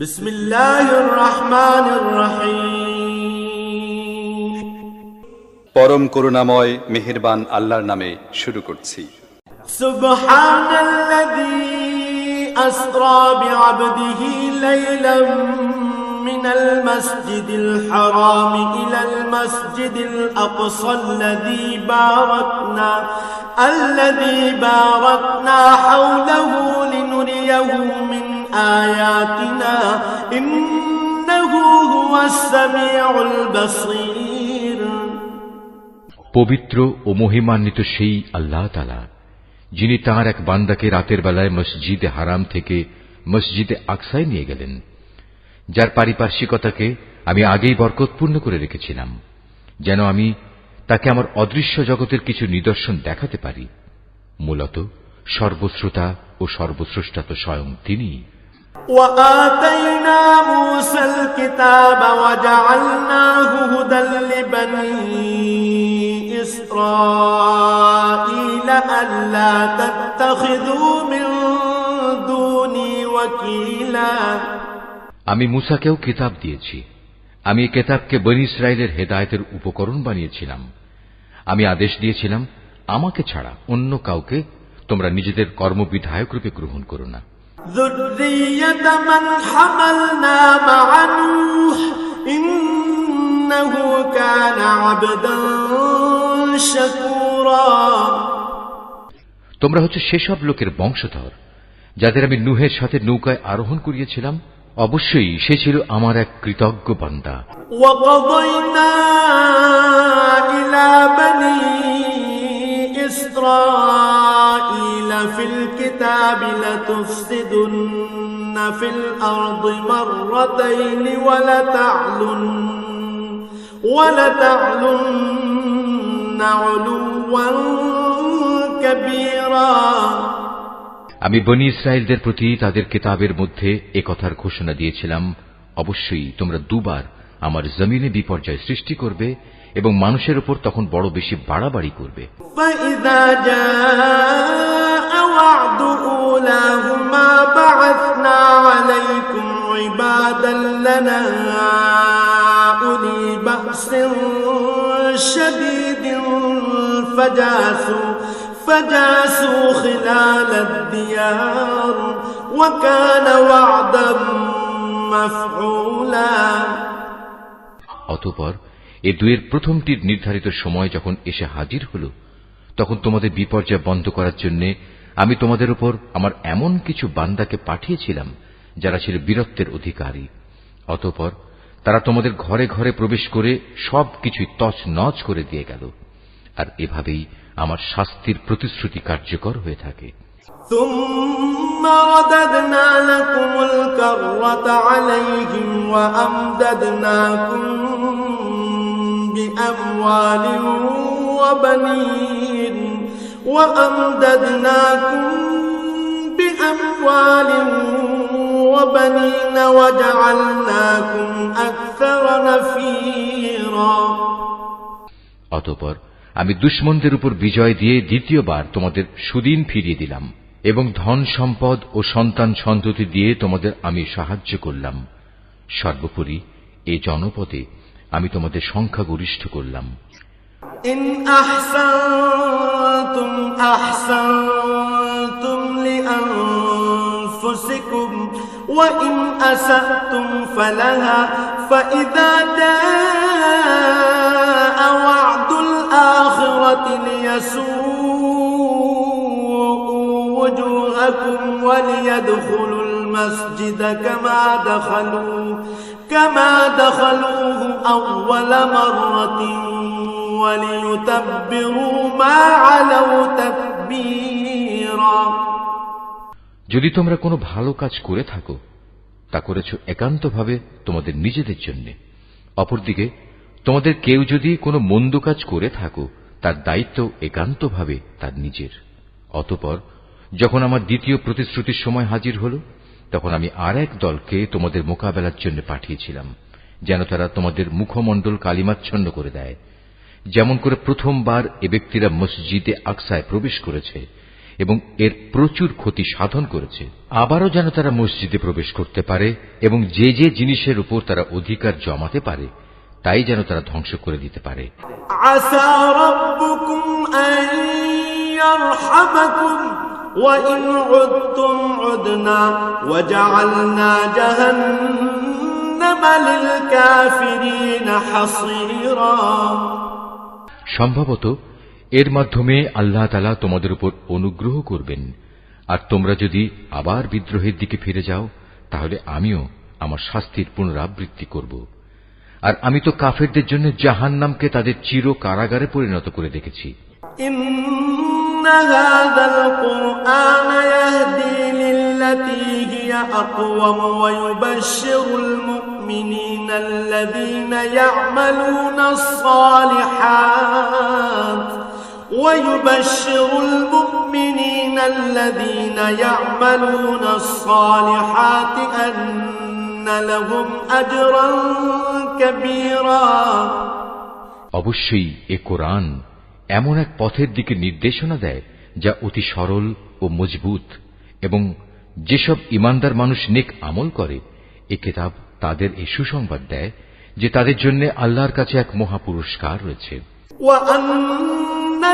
বিসমিল্লাহির রহমানির রহিম। পরম করুণাময় মেহেরবান আল্লাহর নামে শুরু করছি। সুবহানাল্লাযী আসরা বিআবদিহি লাইলাম মিনাল মাসজিদিল হারাম ইলাল মাসজিদিল আকসাল্লাযী বারাকনা হাওলাহু লিনুরিয়াহু মিন আয়াতিনা ইন্নাহু হুয়াস সামিউল বাসীর। পবিত্র ও মহিমান্বিত সেই আল্লাহ তাআলা, যিনি তাঁর এক বান্দাকে রাতের বেলায় মসজিদে হারাম থেকে মসজিদে আকসায় নিয়ে গেলেন, যার পারিপার্শ্বিকতাকে আমি আগেই বরকতপূর্ণ করে রেখেছিলাম, যেন আমি তাকে আমার অদৃশ্য জগতের কিছু নিদর্শন দেখাতে পারি। মূলত সর্বশ্রোতা ও সর্বস্রষ্টা তো স্বয়ং তিনিই। وآتينا موسى الكتاب وجعلناه هدى لبني إسرائيل ألا تتخذوا من دوني وكيلا। আমি মূসাকেও কিতাব দিয়েছি। আমি এই কিতাবকে বনী ইসরাইলের হেদায়েতের উপকরণ বানিয়েছিলাম। আমি আদেশ দিয়েছিলাম, আমাকে ছাড়া অন্য কাউকে তোমরা নিজেদের কর্মবিধায়ক রূপে গ্রহণ করো না। ذرية من حملنا مع نوح إنه كان عبدا شكورا। তোমরা হচ্ছে সেসব লোকের বংশধর যাদের আমি নূহের সাথে নৌকায় আরোহণ করিয়েছিলাম। অবশ্যই সে ছিল আমার এক কৃতজ্ঞ বান্দা। وقضينا إلى بني إسرائيل في الكتاب لتفسدن في الأرض مرتين ولتعلن علوا كبيرا। আমি বনী ইসরায়েলদের প্রতি তাদের কিতাবের মধ্যে একথার ঘোষণা দিয়েছিলাম, অবশ্যই তোমরা দুবার আমার জমিনে বিপর্যয় সৃষ্টি করবে এবং মানুষের উপর তখন বড় বেশি বাড়াবাড়ি করবে। فإذا جاء وعد أولاهما بعثنا عليكم عبادا لنا أولي بأس شديد فجاسوا خلال الديار وكان وعدا مفعولا। অতঃপর এ দুয়ের প্রথমটির নির্ধারিত সময় যখন এসে হাজির হল, তখন তোমাদের বিপর্যয় বন্ধ করার জন্য আমি তোমাদের উপর আমার এমন কিছু বান্দাকে পাঠিয়েছিলাম যারা ছিল বীরত্বের অধিকারী। অতঃপর তারা তোমাদের ঘরে ঘরে প্রবেশ করে সবকিছুই তছনছ করে দিয়ে গেল। আর এভাবেই আমার শাস্তির প্রতিশ্রুতি কার্যকর হয়ে থাকে। ثم رددنا لكم الكرة عليهم وأمددناكم بأموال وبنين وجعلناكم أكثر نفيرا। অতঃপর আমি দুশমনদের উপর বিজয় দিয়ে দ্বিতীয়বার তোমাদের সুদিন ফিরিয়ে দিলাম এবং ধন সম্পদ ও সন্তান সন্ততি দিয়ে তোমাদের আমি সাহায্য করলাম। সর্বোপরি এই জনপদে আমি তোমাদের সংখ্যাগরিষ্ঠ করলাম। ইন আহসানতুম আহসানতুম লিআনফুসিকুম ওয়া ইন আসাতুম ফালাহা ফাইযা জাআ ওয়া'দুল আখিরাতি লিয়াসু'উ وجوهكم وليدخلوا المسجد كما دخلوه أول مرة وليتبروا ما علوا تتبيرا। যদি তোমরা কোনো ভালো কাজ করে থাকো, তা করেছ একান্তভাবে তোমাদের নিজেদের জন্য। অপরদিকে তোমাদের কেউ যদি কোনো মন্দ কাজ করে থাকো, তার দায়িত্ব একান্তভাবে তার নিজের। অতঃপর যখন আমার দ্বিতীয় প্রতিশ্রুতির সময় হাজির হল, তখন আমি আর এক দলকে তোমাদের মোকাবেলার জন্য পাঠিয়েছিলাম, যেন তারা তোমাদের মুখমণ্ডল কালিমাচ্ছন্ন করে দেয়। যেমন করে প্রথমবার এ ব্যক্তিরা মসজিদে আকসায় প্রবেশ করেছে, এবং এর প্রচুর ক্ষতি সাধন করেছে। আবারও যেন তারা মসজিদে প্রবেশ করতে পারে এবং যে যে জিনিসের উপর তারা অধিকার জমাতে পারে তাই যেন তারা ধ্বংস করে দিতে পারে। আসা রাব্বুকুম আন ইয়ারহামাকুম ওয়া ইন উদতুম উদনা ওয়া জাআলনা জাহান্নামা লিল কাফিরিন হাসীরা। সম্ভবত এর মাধ্যমে আল্লাহ তাআলা তোমাদের উপর অনুগ্রহ করবেন, আর তোমরা যদি আবার বিদ্রোহের দিকে ফিরে যাও তাহলে আমিও আমার শাস্তির পুনরাবৃত্তি করব। আর আমি তো কাফেরদের জন্য জাহান্নামকে তাদের চির কারাগারে পরিণত করে দেখেছি। ইন্না হাযাল কুরআন ইয়াহদি লিল্লাতী হিয়া আকওয়াম ওয়া ইউবাশশিরুল মুমিনিনা আল্লাযীনা ইয়া'মালুনাস সালিহাত ويبشر المؤمنين الذين يعملون الصالحات أن لهم أجرا كبيرا। অবশ্যই এ কোরআন এমন এক পথের দিকে নির্দেশনা দেয় যা অতি সরল ও মজবুত, এবং যেসব ঈমানদার মানুষ নেক আমল করে এ কিতাব তাদের এই সুসংবাদ দেয় যে তাদের জন্য আল্লাহর কাছে এক মহা পুরস্কার রয়েছে।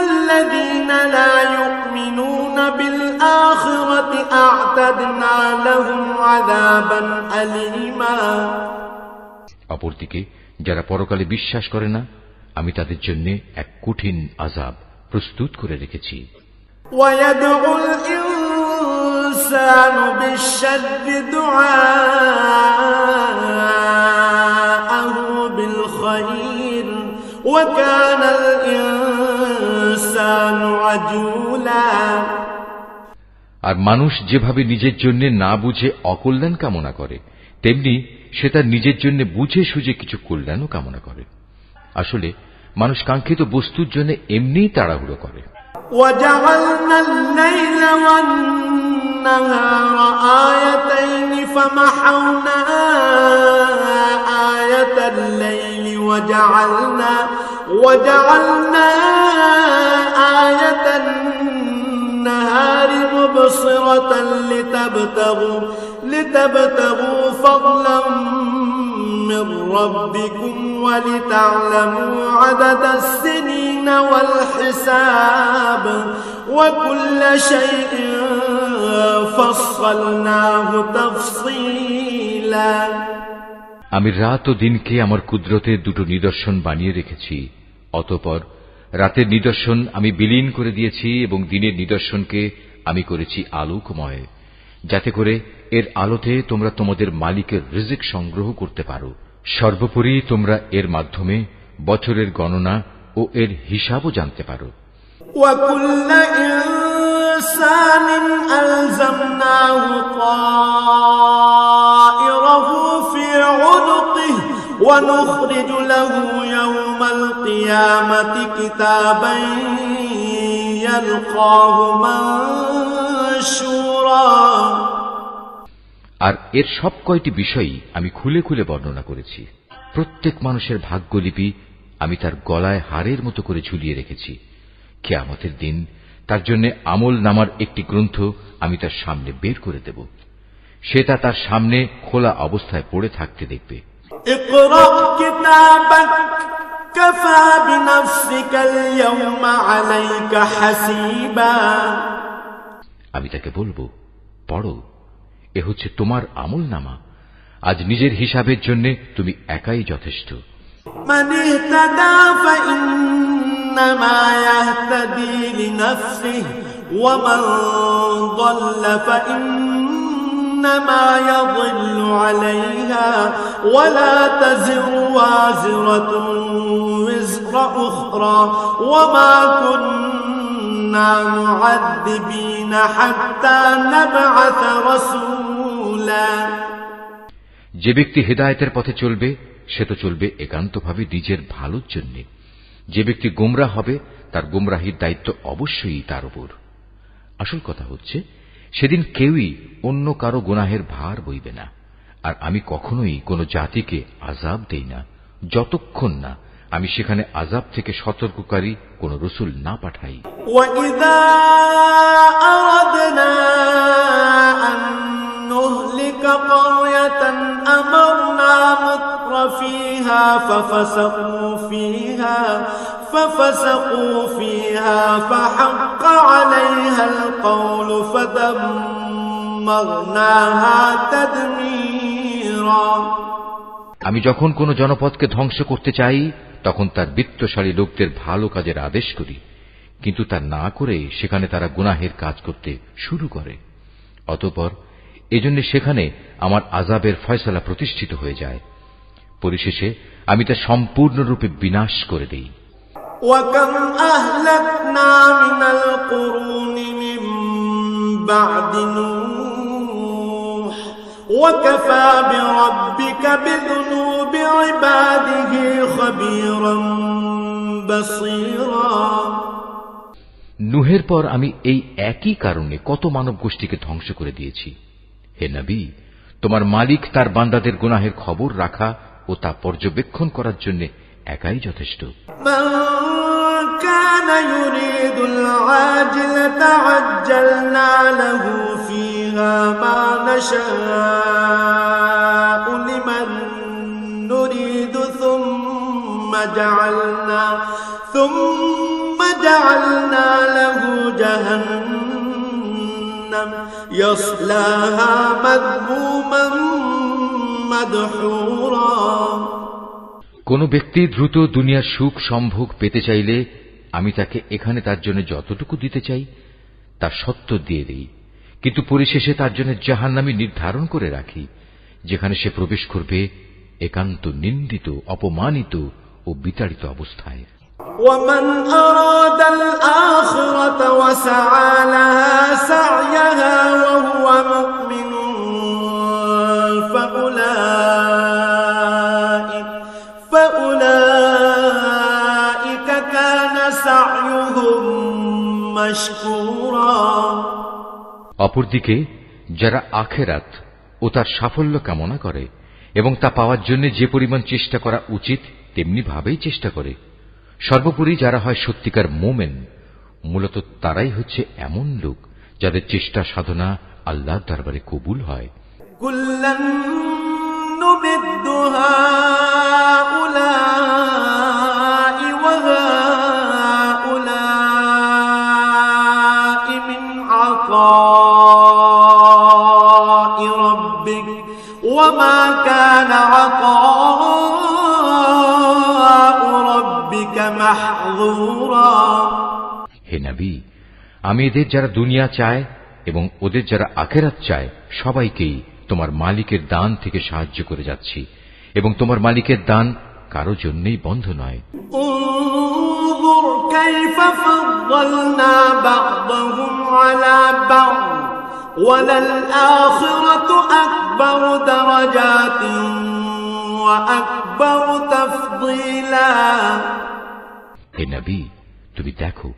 الذين لا يؤمنون بالآخرة أعتدنا لهم عذابا أليما। অপরদিকে যারা পরকালে বিশ্বাস করে না আমি তাদের জন্য এক কঠিন আযাব প্রস্তুত করে রেখেছি। ويدعو الإنسان بالشر دعاءه بالخير وكان الإنسان عجولا। আর মানুষ যেভাবে নিজের জন্য না বুঝে অকল্যাণ কামনা করে তেমনি সে তার নিজের জন্য বুঝে সুঝে কিছু কল্যাণও কামনা করে। আসলে মানুষ কাঙ্ক্ষিত বস্তুর জন্য এমনিই তাড়াহুড়ো করে। وجعلنا الليل والنهار آيتين فمحونا آية الليل وجعلنا آية النهار مبصرة لتبتغوا فضلا من ربكم ولتعلموا عدد السنين والحساب وكل شيء فصلناه تفصيلا। আমি রাত ও দিনকে আমার কুদরতের দুটো নিদর্শন বানিয়ে রেখেছি, অতঃপর রাতের নিদর্শন আমি বিলীন করে দিয়েছি এবং দিনের নিদর্শনকে আমি করেছি আলোকময়, যাতে করে এর আলোতে তোমরা তোমাদের মালিকের রিজিক সংগ্রহ করতে পারো। সর্বোপরি তোমরা এর মাধ্যমে বছরের গণনা ও এর হিসাবও জানতে পারো। وَكُلَّ إِنسَانٍ أَلْزَمْنَاهُ طَائِرَهُ فِي عُنُقِهِ وَنُخْرِجُ لَهُ يَوْمَ الْقِيَامَةِ كِتَابًا يَلْقَاهُ مَنشُورًا। আর এর সব কয়টি বিষয়ই আমি খুলে খুলে বর্ণনা করেছি। প্রত্যেক মানুষের ভাগ্যলিপি আমি তার গলায় হারের মতো করে ঝুলিয়ে রেখেছি। কিয়ামতের দিন তার জন্য আমল নামার একটি গ্রন্থ আমি তার সামনে বের করে দেব। সে তা তার সামনে খোলা অবস্থায় পড়ে থাকতে দেখবে। ইকরা কিতাবাক কাফা বিনফসিকা আল-ইয়াওমা আলাইকা হাসিবা। আমি তাকে বলবো, পড়ো, এ হচ্ছে তোমার আমল নামা, আজ নিজের হিসাবের জন্য তুমি একাই যথেষ্ট। মান ইহতাদা ফাইন্নামা ইয়াহতাদি লিনাফসিহি ওয়া মান দাল্লা ফাইন্নামা ইয়াদিল্লু আলাইহা ওয়া লা তাজিরু ওয়াজিরাতুন উযরা উখরা ওয়া মা কুন্না মুআদ্দিবিনা হাত্তা নাবআসা রাসূলা। যে ব্যক্তি হেদায়েতের পথে চলবে সে তো চলবে একান্তভাবে নিজের ভালোর জন্য। যে ব্যক্তি গোমরাহ হবে তার গোমরাহির দায়িত্ব অবশ্যই তার উপর। আসল কথা হচ্ছে সেদিন কেউই অন্য কারো গুনাহের ভার বইবে না। আর আমি কখনোই কোনো জাতিকে আযাব দেই না যতক্ষণ না আমি সেখানে আযাব থেকে সতর্ককারী কোন রাসূল না পাঠাই। وَإِذَا أَرَدْنَا أَن نُّهْلِكَ قَرْيَةً أَمَرْنَا مُتْرَفِيهَا فَفَسَقُوا فِيهَا فَحَقَّ عَلَيْهَا الْقَوْلُ فَدَمَّرْنَاهَا تَدْمِيرًا। আমি যখন কোন জনপদকে ধ্বংস করতে চাই তখন তার বিত্তশালী লোকদের ভালো কাজের আদেশ করি, কিন্তু তা না করে সেখানে তারা গুনাহের কাজ করতে শুরু করে। অতঃপর এজন্য সেখানে আমার আযাবের ফয়সালা প্রতিষ্ঠিত হয়ে যায়। পরিশেষে আমি তা সম্পূর্ণরূপে বিনাশ করে দেই। وَكَمْ أَهْلَكْنَا مِنَ الْقُرُونِ مِنْ بَعْدِ نُوحٍ وَكَفَى بِرَبِّكَ بِذُنُوبِ عِبَادِهِ خَبِيرًا بَصِيرًا। নূহের পর আমি এই একই কারণে কত মানব গোষ্ঠীকে ধ্বংস করে দিয়েছি। হে নবী, তোমার মালিক তার বান্দাদের গুনাহের খবর রাখা ও তা পর্যবেক্ষণ করার জন্য একাই যথেষ্ট। من كان يريد العاجلة عجلنا له فيها ما نشاء لمن نريد ثم جعلنا له جهنم يصلاها مذموما مدحورا। কোন ব্যক্তি দ্রুত দুনিয়ার সুখ সম্ভোগ পেতে চাইলে আমি তাকে এখানে তার জন্য যতটুকু দিতে চাই তার সত্য দিয়ে দিই, কিন্তু পরিশেষে তার জন্য জাহান্নামী নির্ধারণ করে রাখি, যেখানে সে প্রবেশ করবে একান্ত নিন্দিত, অপমানিত ও বিতাড়িত অবস্থায়। ومن أراد الآخرة وسعى لها سعيها وهو مؤمن فأولئك كان سعيهم مشكورا। অপরদিকে যারা আখিরাত ও তার সাফল্য কামনা করে এবং তা পাওয়ার জন্য যে পরিমাণ চেষ্টা করা উচিত তেমনি ভাবেই চেষ্টা করে, সর্বোপরি যারা হয় সত্যিকার মোমেন, মূলত তারাই হচ্ছে এমন লোক যাদের চেষ্টা সাধনা আল্লাহর দরবারে কবুল হয়। কুল্লান নুমিদ্দু হাউলাই ওয়া হাউলাই মিন আতাই রাব্বিক ওয়া মা কানা আতাউ রাব্বিকা মাহযুরা। হে নবী, আমি এদের যারা দুনিয়া চায় এবং ওদের যারা আখিরাত চায় সবাইকেই তোমার মালিকের দান থেকে সাহায্য করে যাচ্ছি, এবং তোমার মালিকের দান কারো জন্যই বন্ধ নয়। انظر كيف فضلنا بعضهم على بعض وللآخرة أكبر درجات وأكبر تفضيلا। হে নবী, তুমি দেখো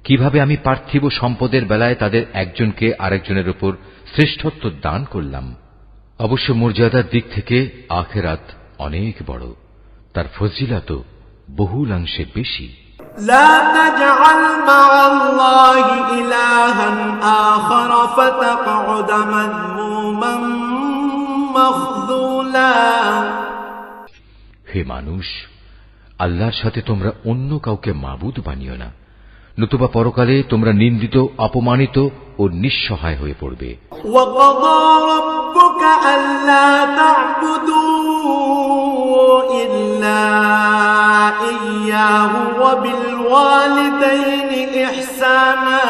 কিভাবে আমি পার্থিব সম্পদের বেলায় তাদের একজনকে আরেকজনের উপর শ্রেষ্ঠত্ব দান করলাম। অবশ্য মর্যাদার দিক থেকে আখিরাত অনেক বড়, তার ফজিলত বহুলাংশে বেশি। لا تجعل مع الله إلها آخر فتقعد مذموما مخذولا। হে মানুষ, আল্লাহর সাথে তোমরা অন্য কাউকে মাবুদ বানিও না, নতুবা পরকালে তোমরা নিন্দিত, অপমানিত ও নিঃসহায় হয়ে পড়বে। وَقَضَى رَبُّكَ أَلَّا تَعْبُدُوا إِلَّا إِيَّاهُ وَبِالْوَالِدَيْنِ إِحْسَانًا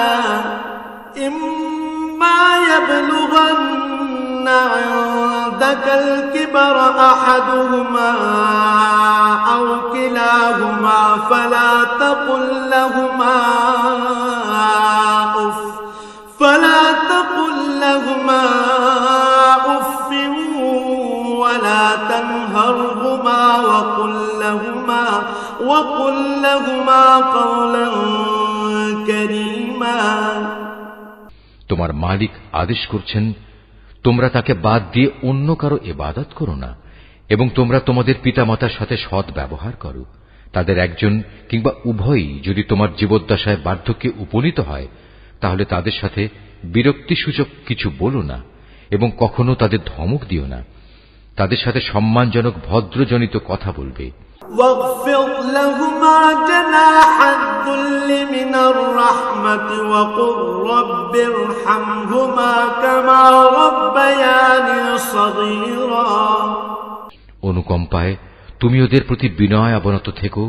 إِمَّا يَبْلُغَنَّ عِندَكَ الْكِبَرَ أَحَدُهُمَا أَوْ كِلَاهُمَا فَلَا تَقُل لهما أف ولا تنهرهما وقل لهما قولا كريما। তোমার মালিক আদেশ করছেন, তোমরা তাকে বাদ দিয়ে অন্য কারো ইবাদত করো না, এবং তোমরা তোমাদের পিতামাতার সাথে সৎ ব্যবহার করো, তাদের একজন কিংবা উভয়ই যদি তোমার জীবদ্দশায় বার্ধক্যে উপনীত হয়, তাহলে তাদের সাথে বিরক্তিসূচক কিছু বলো না এবং কখনো তাদের ধমক দিও না। তাদের সাথে সম্মানজনক ভদ্রজনিত কথা বলবে। واخفض لهما جناح الذل من الرحمة وقل رب ارحمهما كما ربياني صغيرا। অনুকম্পায় তুমি ওদের প্রতি বিনয় অবনত থেকো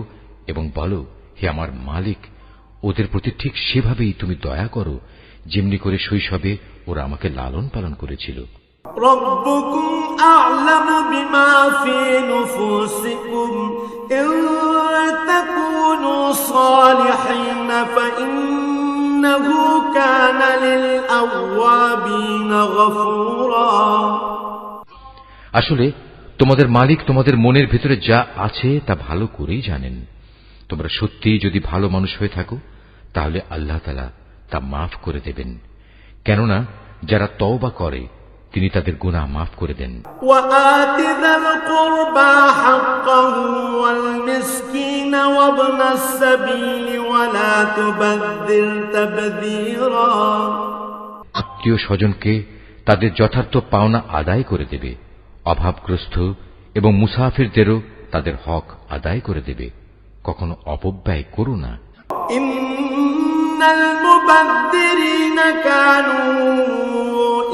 এবং বলো, হে আমার মালিক, ওদের প্রতি ঠিক সেভাবেই তুমি দয়া করো যেমনি করে শৈশবে ওরা আমাকে লালন পালন করেছিল। ربكم أعلم بما في نفوسكم إن تكونوا صالحين فإنه كان للأوابين غفورا। আসলে তোমাদের মালিক তোমাদের মনের ভিতরে যা আছে তা ভালো করেই জানেন। তোমরা সত্যি যদি ভালো মানুষ হয়ে থাকো তাহলে আল্লাহ তাআলা তা মাফ করে দেবেন, কেননা যারা তওবা করে তিনি তাদের গুনাহ মাফ করে দেন। وآت ذا القربى حقه والمسكين وابن السبيل ولا تبذر تبذيرا। আত্মীয় স্বজনকে তাদের যথার্থ পাওনা আদায় করে দেবে, অভাবগ্রস্ত এবং মুসাফিরদেরও তাদের হক আদায় করে দেবে, কখনো অপব্যয় করো না। ইন্নাল মুবাদদিরিনা কানু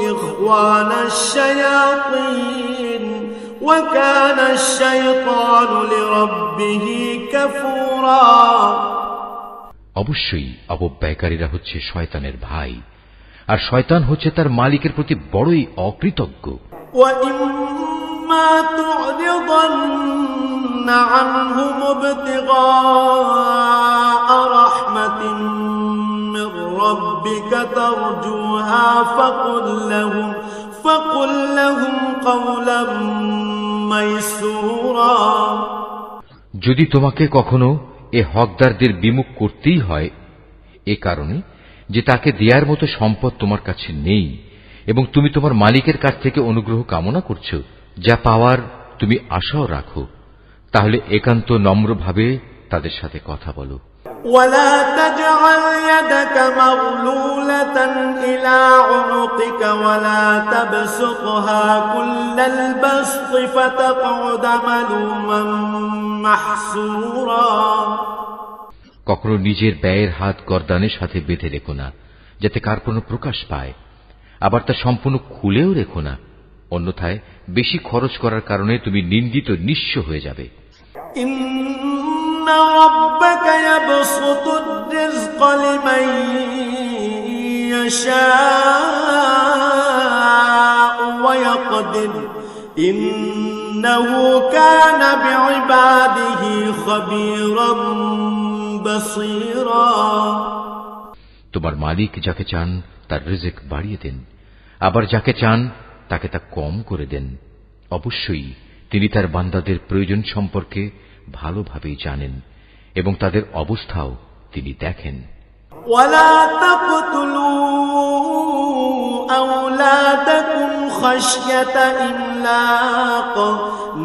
ইখওয়ানাশ শায়াতিন ওয়া কানাশ শাইতানু লিরাব্বিহি কাফুরা। অবশ্যই অপব্যয়কারীরা হচ্ছে শয়তানের ভাই, আর শয়তান হচ্ছে তার মালিকের প্রতি বড়ই অকৃতজ্ঞ। وَإِمَّا تُعْرِضَنَّ عَنْهُمُ ابْتِغَاءَ رَحْمَةٍ مِّن رَّبِّكَ تَرْجُوهَا فَقُل لَّهُمْ قَوْلًا مَّيْسُورًا। যদি তোমাকে কখনো এ হকদারদের বিমুখ করতেই হয়, এ কারণে যে তাকে দেয়ার মতো সম্পদ তোমার কাছে নেই এবং তুমি তোমার মালিকের কাছ থেকে অনুগ্রহ কামনা করছো, যা পাওয়ার তুমি আশাও রাখো, তাহলে একান্ত নম্রভাবে তাদের সাথে কথা বলো। ولا تجعل يدك مغلولة إلى عنقك ولا تبسطها كل البسط فتقعد ملوما محسورا। কখনো নিজের ব্যয়ের হাত গর্দানের সাথে বেঁধে রেখো না, যাতে কার কোনো প্রকাশ পায়, আবার তা সম্পূর্ণ খুলেও রেখো না, অন্যথায় বেশি খরচ করার কারণে তুমি নিন্দিত নিঃস্ব হয়ে যাবে। ইন্না রাব্বাকা ইয়াবসুতুর রিজকা লিমান ইয়াশাউ ওয়া ইয়াকদির ইন্নাহু কানা বিইবাদিহি খাবীরান বাসীরা। তোমার মালিক যাকে চান তার রিজিক বাড়িয়ে দেন, আবার যাকে চান তাকে তা কম করে দেন। অবশ্যই তিনি তার বান্দাদের প্রয়োজন সম্পর্কে ভালোভাবেই জানেন এবং তাদের অবস্থাও তিনি দেখেন। ওয়ালা তাকতুলু আওলাদাকুম খাশয়াতা ইমলাক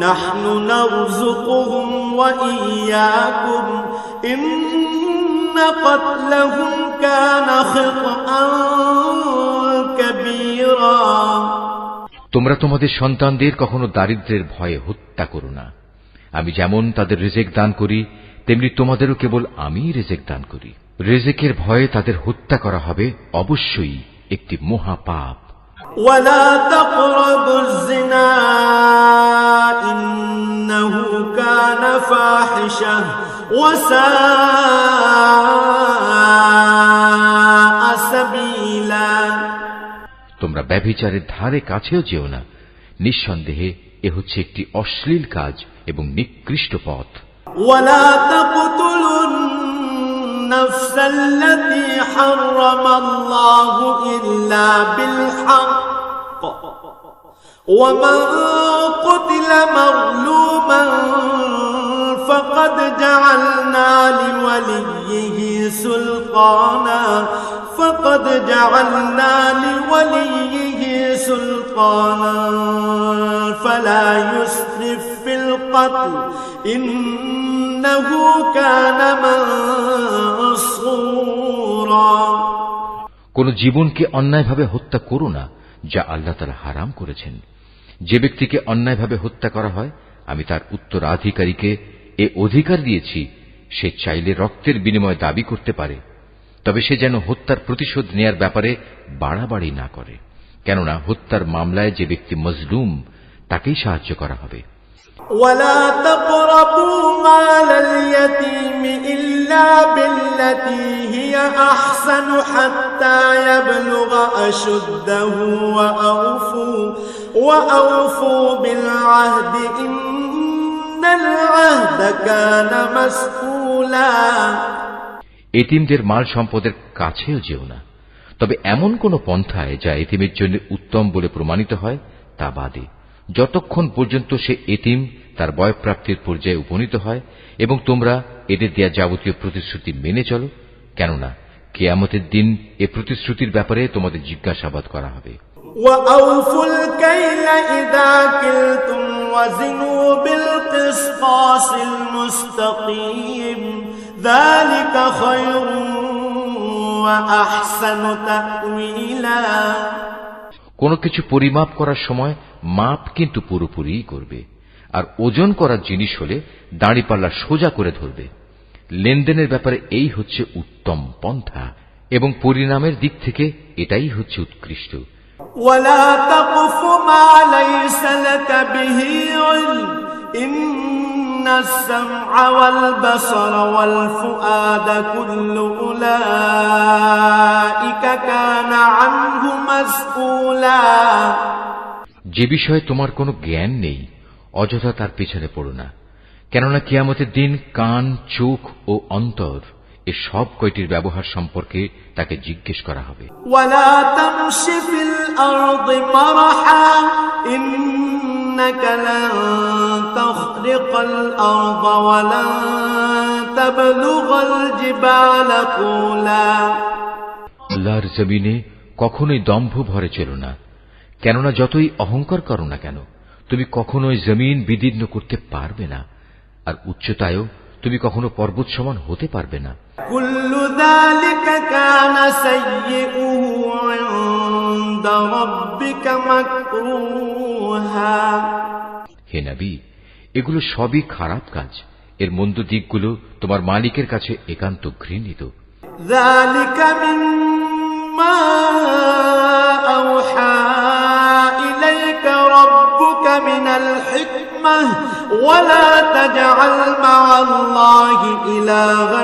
নাহনু নারযুকুহুম ওয়া ইয়্যাকুম ইন্না ক্বাতলাহুম কানা খিতআন কাবীরা। তোমরা তোমাদের সন্তানদের কখনো দারিদ্র্যের ভয়ে হত্যা করো না। আমি যেমন তাদের রিজিক দান করি, তেমনি তোমাদেরও কেবল আমিই রিজিক দান করি। রিজিকের ভয়ে তাদের হত্যা করা হবে অবশ্যই একটি মহাপাপ। ওয়ালা তাকরাবুজ জিনা ইন্নাহু কানা ফাহিশা ওয়া সাআ সাবিলা। তোমরা ব্যভিচারের ধারে কাছেও যেও না, নিঃসন্দেহে এ হচ্ছে একটি অশ্লীল কাজ এবং নিকৃষ্ট পথ। ওয়ালা তাকতুলুন নাফসাল্লাতী হারামাল্লাহু ইল্লা বিল হক ওয়া মান কুতিলা মাযলুমান ফাকাদ জাআলনা লিওয়ালিয়্যিহি সুলতানা فلا يسرف في القتل إنه كان منصورا। কোন জীবনকে অন্যায়ভাবে হত্যা করো না, যা আল্লাহ তাআলা হারাম করেছেন। যে ব্যক্তিকে অন্যায়ভাবে হত্যা করা হয়, আমি তার উত্তরাধিকারীকে এ অধিকার দিয়েছি, সে চাইলে রক্তের বিনিময়ে দাবি করতে পারে, তবে সে যেন হত্যার প্রতিশোধ নেয়ার ব্যাপারে বাড়াবাড়ি না করে, কেননা হত্যার মামলায় যে ব্যক্তি মজলুম তাকেই সাহায্য করা হবে। ولا تقربوا مال اليتيم إلا بالتي هي أحسن حتى يبلغ أشده وأوفوا بالعهد إن العهد كان مسؤولا। এতিমদের মাল সম্পদের কাছেও যেও না, তবে এমন কোন পন্থায় যা এতিমের জন্য উত্তম বলে প্রমাণিত হয় তা বাদে, যতক্ষণ পর্যন্ত সে এতিম তার বয়ঃপ্রাপ্তির পর্যায়ে উপনীত হয়, এবং তোমরা এদের দেয়া যাবতীয় প্রতিশ্রুতি মেনে চলো, কেননা কিয়ামতের দিন এ প্রতিশ্রুতির ব্যাপারে তোমাদের জিজ্ঞাসাবাদ করা হবে। وَأَوْفُوا الْكَيْلَ إِذَا كِلْتُمْ وَزِنُوا بِالْقِسْطَاسِ الْمُسْتَقِيمِ ذَلِكَ خَيْرٌ وَأَحْسَنُ تَأْوِيلًا। কোন কিছু পরিমাপ করার সময় মাপ কিন্তু পুরোপুরিই করবে, আর ওজন করার জিনিস হলে দাঁড়িপাল্লা সোজা করে ধরবে। লেনদেনের ব্যাপারে এই হচ্ছে উত্তম পন্থা, এবং পরিণামের দিক থেকে এটাই হচ্ছে উৎকৃষ্ট। ولا تقف ما ليس لك به علم إن السمع والبصر والفؤاد كل أولئك كان عنه مسؤولا। যে বিষয়ে তোমার কোনো জ্ঞান নেই, অযথা তার পেছনে পড়ো না, কেননা কিয়ামতের দিন কান, চোখ ও অন্তর এ সব কয়টির ব্যবহার সম্পর্কে তাকে জিজ্ঞেস করা হবে। ولا تمش في الأرض مرحا إنك لن تخرق الأرض ولن تبلغ الجبال طولا। আল্লাহর জমিনে কখনোই দম্ভ ভরে চলো না, কেননা যতই অহংকার করো না কেন, তুমি কখনোই জমিন বিদীর্ণ করতে পারবে না, আর উচ্চতায়ও তুমি কখনো পর্বত সমান হতে পারবে না। كل ذلك كان سيئه عند ربك مكروها। হে নবী, এগুলো সবই খারাপ কাজ, এর মন্দ দিকগুলো তোমার মালিকের কাছে একান্ত ঘৃণিত। ذلك مما أوحى إليك ربك من الحكمة ولا تجعل مع الله إلها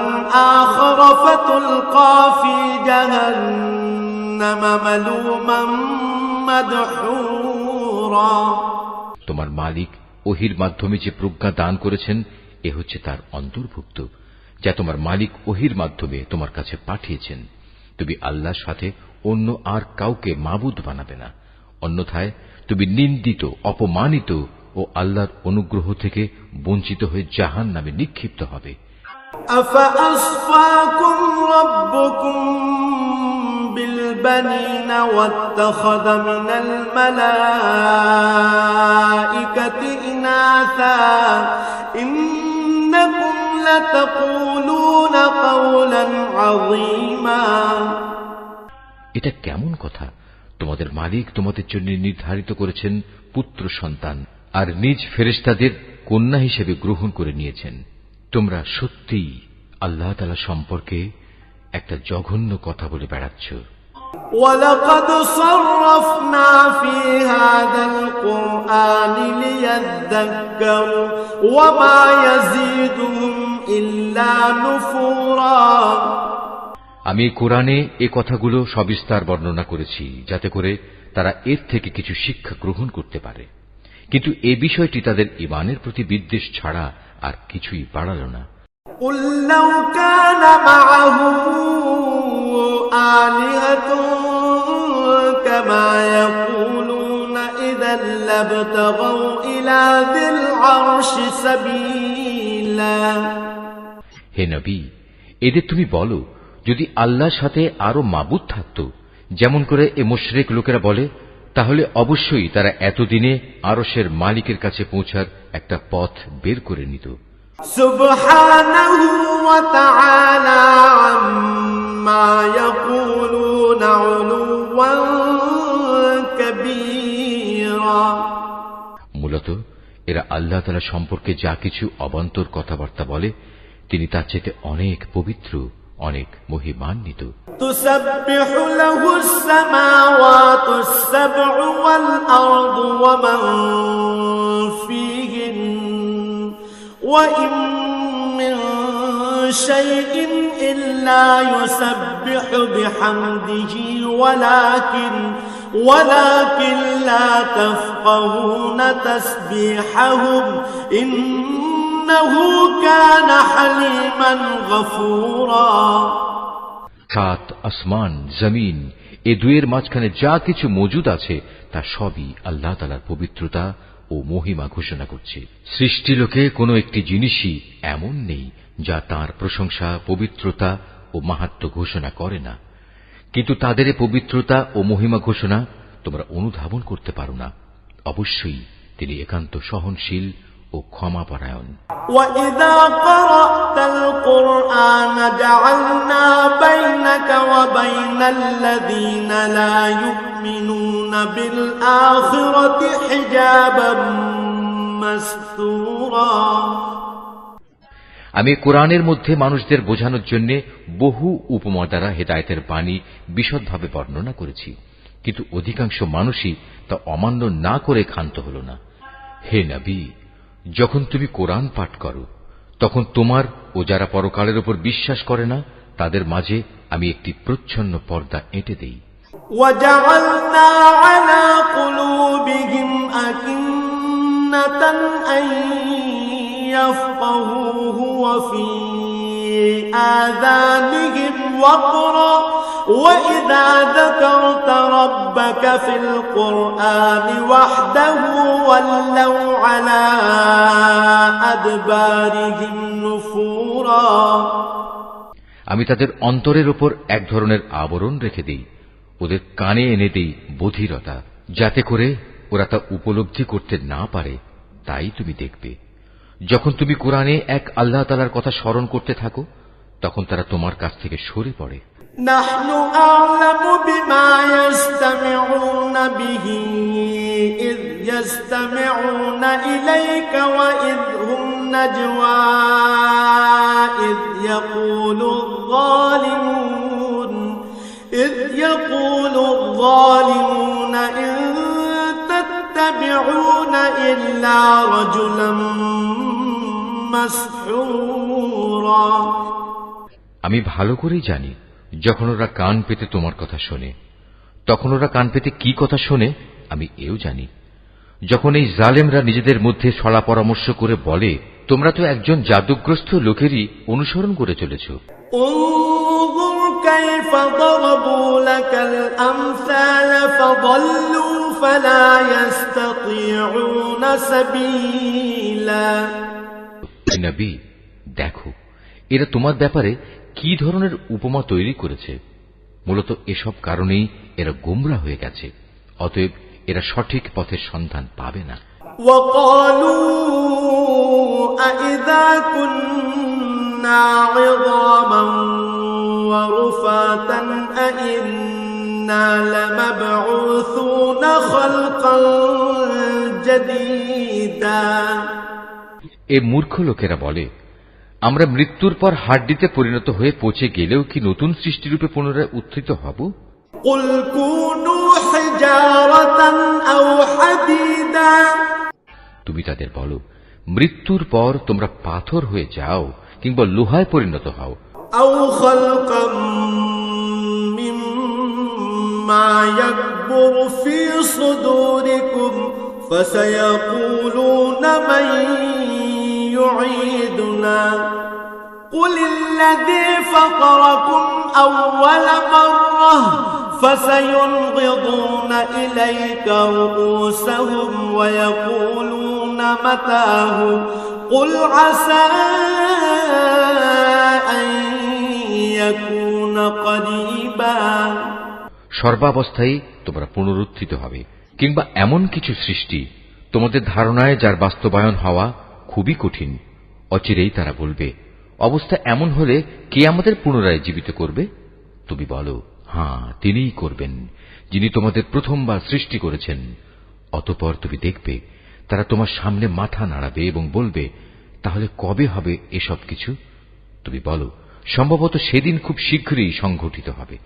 آخر فتلقى في جهنم ملوما مدحورا। তোমার মালিক ওহির মাধ্যমে যে প্রজ্ঞা দান করেছেন এ হচ্ছে তার অন্তর্ভুক্ত, যা তোমার মালিক ওহির মাধ্যমে তোমার কাছে পাঠিয়েছেন। তুমি আল্লাহর সাথে অন্য আর কাউকে মাবুদ বানাবে না, অন্যথায় তুমি নিন্দিত, অপমানিত ও আল্লাহর অনুগ্রহ থেকে বঞ্চিত হয়ে জাহান্নামে নিক্ষিপ্ত হবে। أفأصفاكم ربكم بالبنين واتخذ من الملائكة إناثا إنكم لتقولون قولا عظيما। এটা কেমন কথা? তোমাদের মালিক তোমাদের জন্য নির্ধারিত করেছেন পুত্র সন্তান, আর নিজ ফেরেশতাদের কন্যা হিসেবে গ্রহণ করে নিয়েছেন। তোমরা সত্যিই আল্লাহ তাআলা সম্পর্কে একটা জঘন্য কথা বলে বেড়াচ্ছ। وَلَقَدْ صَرَّفْنَا فِي هَذَا الْقُرْآنِ لِيَذَّكَّرُوا وَمَا يَزِيدُهُمْ إِلَّا نُفُورًا। আমি কোরআনে এ কথাগুলো সবিস্তার বর্ণনা করেছি, যাতে করে তারা এর থেকে কিছু শিক্ষা গ্রহণ করতে পারে, কিন্তু এ বিষয়টি তাদের ঈমানের প্রতি বিদ্বেষ ছাড়া আর কিছুই বাড়াল না। قُل لَّوْ كَانَ مَعَهُ آلِهَةٌ كَمَا يَقُولُونَ إِذًا لَّابْتَغَوْا إِلَىٰ ذِي الْعَرْشِ سَبِيلًا। হে নবী, এদের তুমি বলো, যদি আল্লাহর সাথে আরো মাবুদ থাকত, যেমন করে এ মুশরিক লোকেরা বলে, তাহলে অবশ্যই তারা এতদিনে আরশের মালিকের কাছে পৌঁছার একটা পথ বের করে নিত। সুবহানাহু ওয়া তাআলা আম্মা ইয়াকুলুনা উলুওয়ান কাবীরা। মূলত এরা আল্লাহ তাআলা সম্পর্কে যা কিছু অবান্তর কথাবার্তা বলে তিনি তার চেয়ে অনেক পবিত্র, অনেক মহিমান্বিত। তুসাব্বিহু লাহুস সামাওয়াতুস সাব'ু ওয়াল আরদু ওয়া মান ফীহিন ওয়া ইন মিন শাইইন ইল্লা ইউসাব্বিহু বিহামদিহি ওয়ালাকিন লা তাফকাহুনা তাসবিহাহুম ইন্নাহু কানা হালিমান গফুরা। সাত আসমান, জমিন, এ দুয়ের মাঝখানে যা কিছু মজুদ আছে তা সবই আল্লাহ তাআলার পবিত্রতা ও মহিমা ঘোষণা করছে। সৃষ্টিলোকে কোনো একটি জিনিসই এমন নেই যা তার প্রশংসা, পবিত্রতা ও মাহাত্ম্য ঘোষণা করে না, কিন্তু তাদের পবিত্রতা ও মহিমা ঘোষণা তোমরা অনুধাবন করতে পারো না। অবশ্যই তিনি একান্ত সহনশীল ও ক্ষমাপরায়ণ। وَإِذَا قَرَأْتَ الْقُرْآنَ جَعَلْنَا بَيْنَكَ وَبَيْنَ الَّذِينَ لَا يُؤْمِنُونَ بِالْآخِرَةِ حِجَابًا مَسْتُورًا। আমি কোরআনের মধ্যে মানুষদের বোঝানোর জন্য বহু উপমা দ্বারা হেদায়েতের বাণী বিশদভাবে বর্ণনা করেছি, কিন্তু অধিকাংশ মানুষই তা অমান্য না করে ক্ষান্ত হল না। হে নবী, যখন তুমি কোরআন পাঠ করো তখন তোমার ও যারা পরকালের উপর বিশ্বাস করে না তাদের মাঝে আমি একটি প্রচ্ছন্ন পর্দা এঁটে দেই। وَجَعَلْنَا عَلَى قُلُوبِهِمْ أَكِنَّةً أَن يَفْقَهُوهُ وَفِي آذَانِهِمْ وَقْرًا وَإِذَا ذَكَرْتَ رَبَّكَ فِي الْقُرْآنِ وَحْدَهُ وَلَّوْا عَلَى أَدْبَارِهِمْ نُفُورًا। আমি তাদের অন্তরের উপর এক ধরনের আবরণ রেখে দেই, ওদের কানে এনে দেই বধিরতা, যাতে করে ওরা তা উপলব্ধি করতে না পারে। তাই তুমি দেখবে যখন তুমি কোরআনে এক আল্লাহ তাআলার কথা স্মরণ করতে থাকো তখন তারা তোমার কাছ থেকে সরে পড়ে। নাহনু আ'লামু বিমা ইয়াসতামিউনা বিহি ইয ইয়াসতামিউনা ইলাইকা ওয়া ইয হুম নাজওয়া ইয ইয়াকুলু الظالمون إن تتبعون إلا رجلا مسحورا। আমি ভালো করেই জানি যখন ওরা কান পেতে তোমার কথা শোনে তখন ওরা কান পেতে কি কথা শোনে আমি এও জানি। যখন এই জালেমরা নিজেদের মধ্যে ছলা পরামর্শ করে বলে তোমরা তো একজন জাদুগ্রস্ত লোকেরই অনুসরণ করে চলেছ। انظر كيف ضربوا لك الأمثال فضلوا فلا يستطيعون سبيلا। নবী, দেখো এরা তোমার ব্যাপারে কি ধরনের উপমা তৈরি করেছে। মূলত এসব কারণেই এরা গোমরা হয়ে গেছে, অতএব এরা সঠিক পথের সন্ধান পাবে না। وقالوا أإذا كنا عظاما ورفاتا أإنا لمبعوثون خلقا جديدا। এ মূর্খ লোকেরা বলে আমরা মৃত্যুর পর হাড্ডিতে পরিণত হয়ে পচে গেলেও কি নতুন সৃষ্টিরূপে পুনরায় উত্থিত হব? قل كونوا حجارة أو حديدا। তুমি তাদের বলো মৃত্যুর পর তোমরা পাথর হয়ে যাও কিংবা লোহায় পরিণত হও। أو خلقا مما يكبر في صدوركم فسيقولون من يعيدنا قل الذي فطركم أول مرة فسينغضون إليك رؤوسهم ويقولون متاه قل عسى أن يكون قريبا। সর্বাবস্থায় তোমরা পুনরুত্থিত হবে, কিংবা এমন কিছু সৃষ্টি তোমাদের ধারণায় যার বাস্তবায়ন হওয়া খুবই কঠিন, অচিরেই তারা বলবে, অবস্থা এমন হলে কে আমাদের পুনরায় জীবিত করবে? তুমি বলো, হ্যাঁ, তিনিই করবেন, যিনি তোমাদের প্রথমবার সৃষ্টি করেছেন। অতঃপর তুমি দেখবে তারা তোমার সামনে মাথা নাড়াবে এবং বলবে, তাহলে কবে হবে এসব কিছু? তুমি বলো, সম্ভবত সেদিন খুব শীঘ্রই সংঘটিত হবে।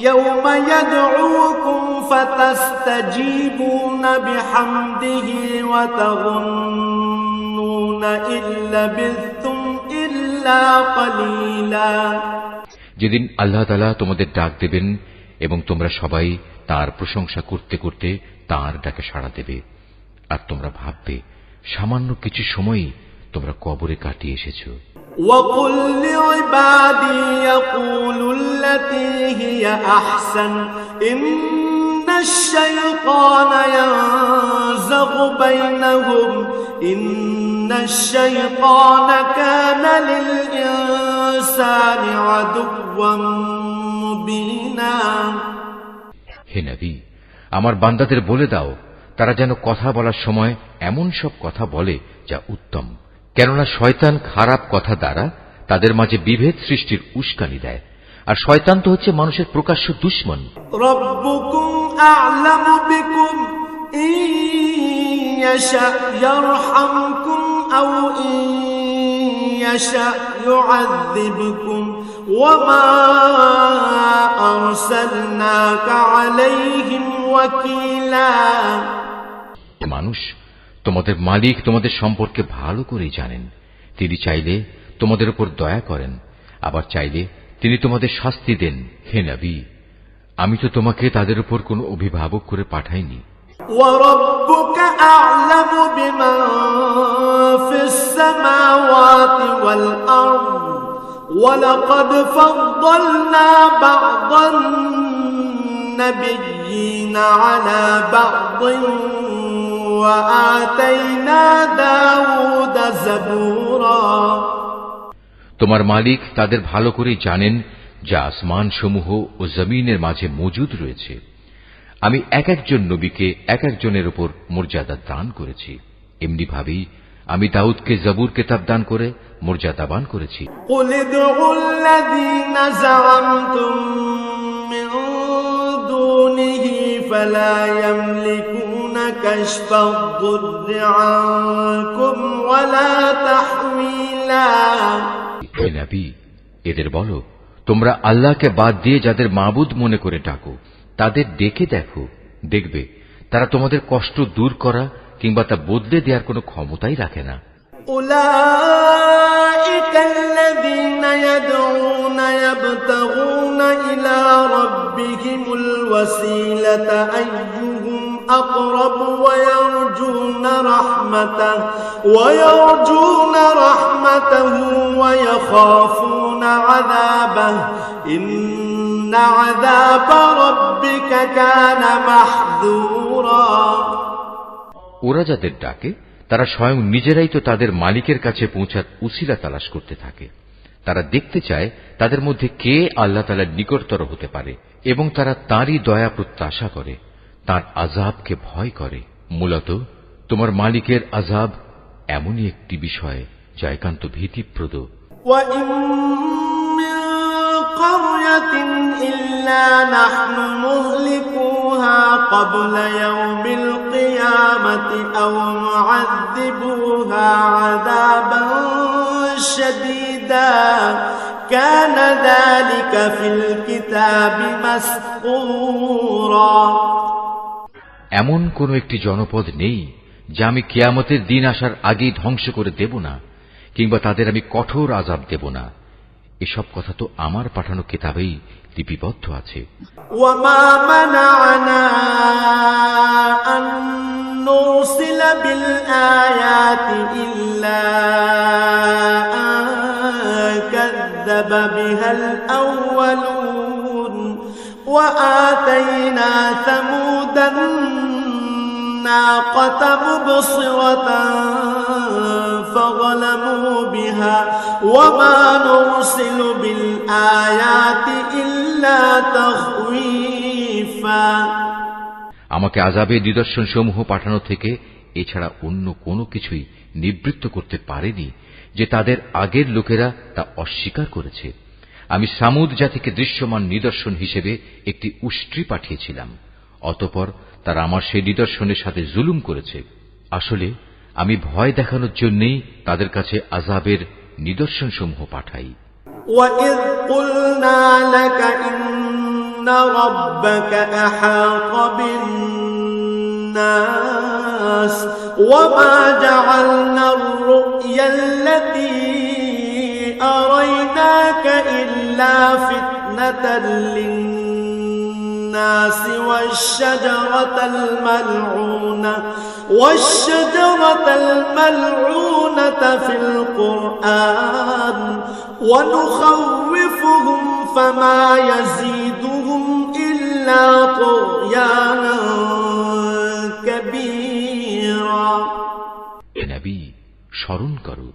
يوم يدعوكم فتستجيبون بحمده وتظنون إن لبثتم إلا قليلا। যেদিন আল্লাহ তাআলা তোমাদের ডাক দেবেন এবং তোমরা সবাই তার প্রশংসা করতে করতে তার ডাকে সাড়া দেবে, আর তোমরা ভাববে সামান্য কিছু সময়ই তোমরা কবরে কাটিয়ে এসেছো। وَقُلْ لِعِبَادِي يَقُولُوا الَّتِي هِيَ أَحْسَنُ إِنَّ الشَّيْطَانَ يَنزَغُ بَيْنَهُمْ إِنَّ الشَّيْطَانَ كَانَ لِلْإِنسَانِ عَدُوًّا مُبِينًا। হে নবী, আমার বান্দাদের বলে দাও তারা যেন কথা বলার সময় এমন সব কথা বলে যা উত্তম, কেননা শয়তান খারাপ কথা দ্বারা তাদের মাঝে বিভেদ সৃষ্টির উস্কানি দেয়, আর শয়তান তো হচ্ছে মানুষের প্রকাশ্য দুশমন। রব্বুকুম আ'লামু বিকুম ইন ইয়াশা ইয়ারহামকুম আও ইন ইয়াশা ইউআযযিবকুম ওয়া মা আরসালনাকা আলাইহিম ওয়াকিলা। মানুষ, তোমাদের মালিক তোমাদের সম্পর্কে ভালো করেই জানেন। তিনি চাইলে তোমাদের উপর দয়া করেন, আবার চাইলে তিনি তোমাদের শাস্তি দেন। হে নবী, আমি তো তোমাকে তাদের উপর কোনো অভিভাবক করে পাঠাইনি। ওয়ারাব্বুকা আ'লামু বিমান ফিস সামাওয়াতি ওয়াল আরদ ওয়া লাকাদ ফাদ্দালনা বা'দান নাবিয়্যিনা আলা বা'দিন وآتينا داود زبورا। তোমার মালিক তাদের ভালো করেই জানেন যা আসমান সমূহ ও জমিনের মাঝে মজুদ রয়েছে। আমি এক একজন নবীকে এক একজনের উপর মর্যাদা দান করেছি, এমনি ভাবেই আমি দাউদকে জবুর কিতাব দান করে মর্যাদাবান করেছি। قُلِ ادْعُوا الَّذِينَ زَعَمْتُم مِّن دُونِهِ فَلَا يَمْلِكُونَ كَشْفَ الضُّرِّ عَنكُمْ وَلَا تَحْوِيلًا। হে নবী, এদের বলো, তোমরা আল্লাহকে বাদ দিয়ে যাদের মাবুদ মনে করে ডাকো তাদের ডেকে দেখো, দেখবে তারা তোমাদের কষ্ট দূর করা কিংবা তা বদলে দেওয়ার কোনো ক্ষমতাই রাখে না। أولئك الذين يدعون يبتغون إلى ربهم الوسيلة أيهم أقرب ويرجون رحمته ويخافون عذابه إن عذاب ربك كان محذورا। ওরা যাদের ডাকে তারা স্বয়ং নিজেরাই তো তাদের মালিকের কাছে পৌঁছার উসিলা তালাশ করতে থাকে। তারা দেখতে চায় তাদের মধ্যে কে আল্লাহ তাআলার নিকটতর হতে পারে এবং তারা তাঁরই দয়া প্রত্যাশা করে, তাঁর আযাবকে ভয় করে। মূলত তোমার মালিকের আযাব এমনই একটি বিষয় যা একান্ত ভীতিপ্রদ। وَإِن مِّن قَرْيَةٍ إِلَّا نَحْنُ مُهْلِكُوهَا قَبْلَ يَوْمِ الْقِيَامَةِ أَوْ نُعَذِّبُوهَا عَذَابًا شَدِيدًا كَانَ ذَلِكَ فِي الْكِتَابِ مَسْطُورًا। এমন কোন একটি জনপদ নেই যা আমি কিয়ামতের দিন আসার আগেই ধ্বংস করে দেব না, কিংবা তাদের আমি কঠোর আযাব দেব না। এসব কথা তো আমার পাঠানো কিতাবেই লিপিবদ্ধ আছে। ওয়ামা মানা'না আন নুরসিলা বিল আয়াতি ইল্লা আন কাযযাবা বিহাল আউয়ালুন ওয়া আতাইনা সামুদান الناقة مبصرة فظلموا بها وما نرسل بالآيات إلا تخويفا। আমাকে আযাবের নিদর্শন সমূহ পাঠানো থেকে এছাড়া অন্য কোনো কিছুই নিবৃত্ত করতে পারেনি যে তাদের আগের লোকেরা তা অস্বীকার করেছে। আমি সামুদ জাতিকে দৃশ্যমান নিদর্শন হিসেবে একটি উষ্ট্রি পাঠিয়েছিলাম, অতঃপর তারা আমার সেই নিদর্শনের সাথে জুলুম করেছে। আসলে আমি ভয় দেখানোর জন্যই তাদের কাছে আযাবের নিদর্শন সমূহ পাঠাই। وَإِذْ قُلْنَا لَكَ إِنَّ رَبَّكَ أَحَاطَ بِالنَّاسِ وَمَا جَعَلْنَا الرُّؤْيَا الَّتِي أَرَيْنَاكَ إِلَّا فِتْنَةً لِلنَّاسِ والشجرة الملعونة في القرآن ونخوفهم فما يزيدهم إلا طغيانا كبيرا। হে নবী, স্মরণ করো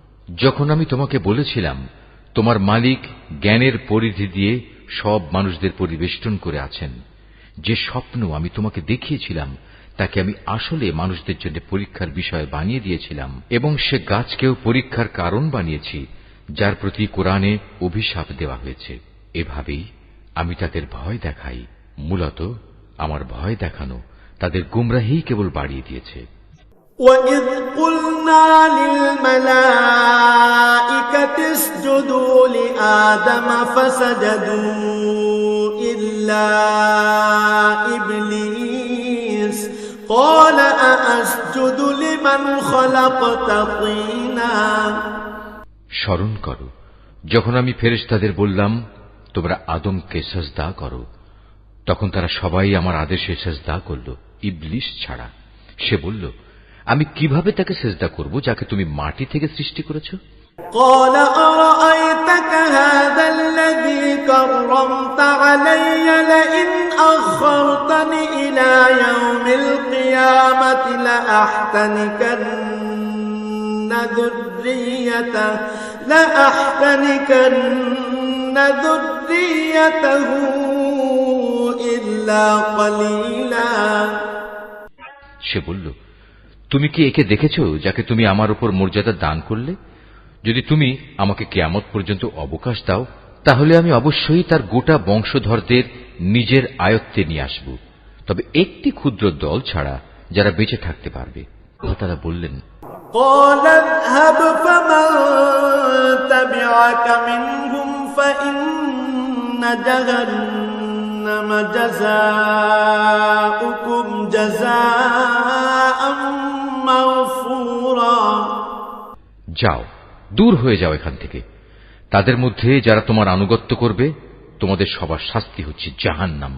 যখন আমি তোমাকে বলেছিলাম তোমার মালিক জ্ঞানের পরিধি দিয়ে সব মানুষদের পরিবেষ্টন করে আছেন। যে স্বপ্ন আমি তোমাকে দেখিয়েছিলাম তাকে আমি আসলে মানুষদের জন্য পরীক্ষার বিষয় বানিয়ে দিয়েছিলাম, এবং সে গাছকেও পরীক্ষার কারণ বানিয়েছি যার প্রতি কোরআনে অভিশাপ দেওয়া হয়েছে। এভাবেই আমি তাদের ভয় দেখাই। মূলত আমার ভয় দেখানো তাদের গুমরাহি কেবল বাড়িয়ে দিয়েছে। وَإِذْ قُلْنَا لِلْمَلَائِكَةِ اسْجُدُوا لِآدَمَ فَسَجَدُوا إِلَّا إِبْلِيسَ قَالَ أَأَسْجُدُ لِمَنْ خَلَقْتَ طِينًا। স্মরণ করো যখন আমি ফেরেশতাদের বললাম তোমরা আদমকে সিজদা করো, তখন তারা সবাই আমার আদেশে সিজদা করল, ইবলিস ছাড়া। সে বলল, আমি কিভাবে তাকে সিজদা করব যাকে তুমি মাটি থেকে সৃষ্টি করেছো? قال أرأيتك هذا الذي كرمت علي لئن أخرتني إلى يوم القيامة لأحتنكن ذريته إلا قليلا। সে বলল, তুমি কি একে দেখেছো যাকে তুমি আমার উপর মর্যাদা দান করলে? যদি তুমি আমাকে কিয়ামত পর্যন্ত অবকাশ দাও তাহলে আমি অবশ্যই তার গোটা বংশধরদের নিজের আয়ত্তে নিয়ে আসব, তবে একটি ক্ষুদ্র দল ছাড়া যারা বেঁচে থাকতে পারবে। তারা বললেন, قال اذهب فمن تبعك منهم فإن جهنم جزاؤكم جزاء موفورا। যাও, দূর হয়ে যাও এখান থেকে। তাদের মধ্যে যারা তোমার আনুগত্য করবে তোমাদের সবার শাস্তি হচ্ছে জাহান্নাম,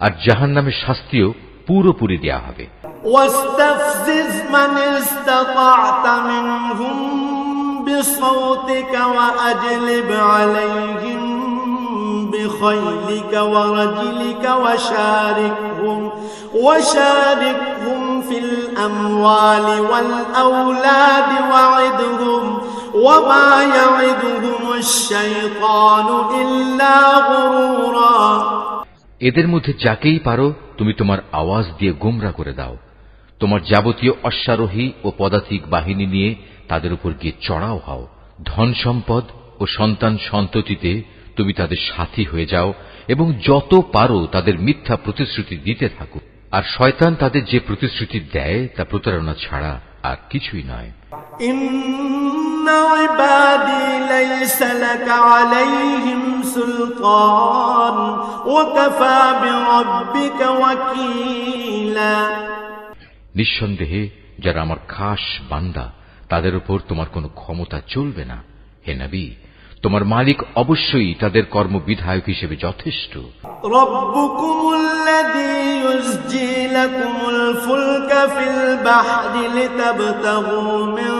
আর জাহান্নামের শাস্তিও পুরোপুরি দেয়া হবে। واستفزز من استطعت منهم بصوتك وأجلب عليهم بخيلك ورجلك وشاركهم في الأموال والأولاد وعدهم وما يعدهم الشيطان إلا غرورا। এদের মধ্যে যাকেই পারো তুমি তোমার আওয়াজ দিয়ে গোমরা করে দাও। তোমার যাবতীয় অশ্বারোহী ও পদাতিক বাহিনী নিয়ে তাদের উপর গিয়ে চড়াও হও। ধন সম্পদ ও সন্তান সন্ততিতে তুমি তাদের সাথী হয়ে যাও এবং যত পারো তাদের মিথ্যা প্রতিশ্রুতি দিতে থাকো। আর শয়তান তাদের যে প্রতিশ্রুতি দেয় তা প্রতারণা ছাড়া আর কিছুই নয়। ইন্না ইবাদি লাইসা লাকা আলাইহিম সুলতান ওয়া কাফা বিরাব্বিকা ওয়াকিলা। নিঃসন্দেহে যারা আমার খাস বান্দা তাদের উপর তোমার কোনো ক্ষমতা চলবে না। হে নবী, তোমার মালিক অবশ্যই তাদের কর্মবিধায়ক হিসেবে যথেষ্ট। রব্বুকুমুল্লাযী ইউসজি লাকুমুল ফুলকা ফিল বাহরি লিতাবতাগু মিন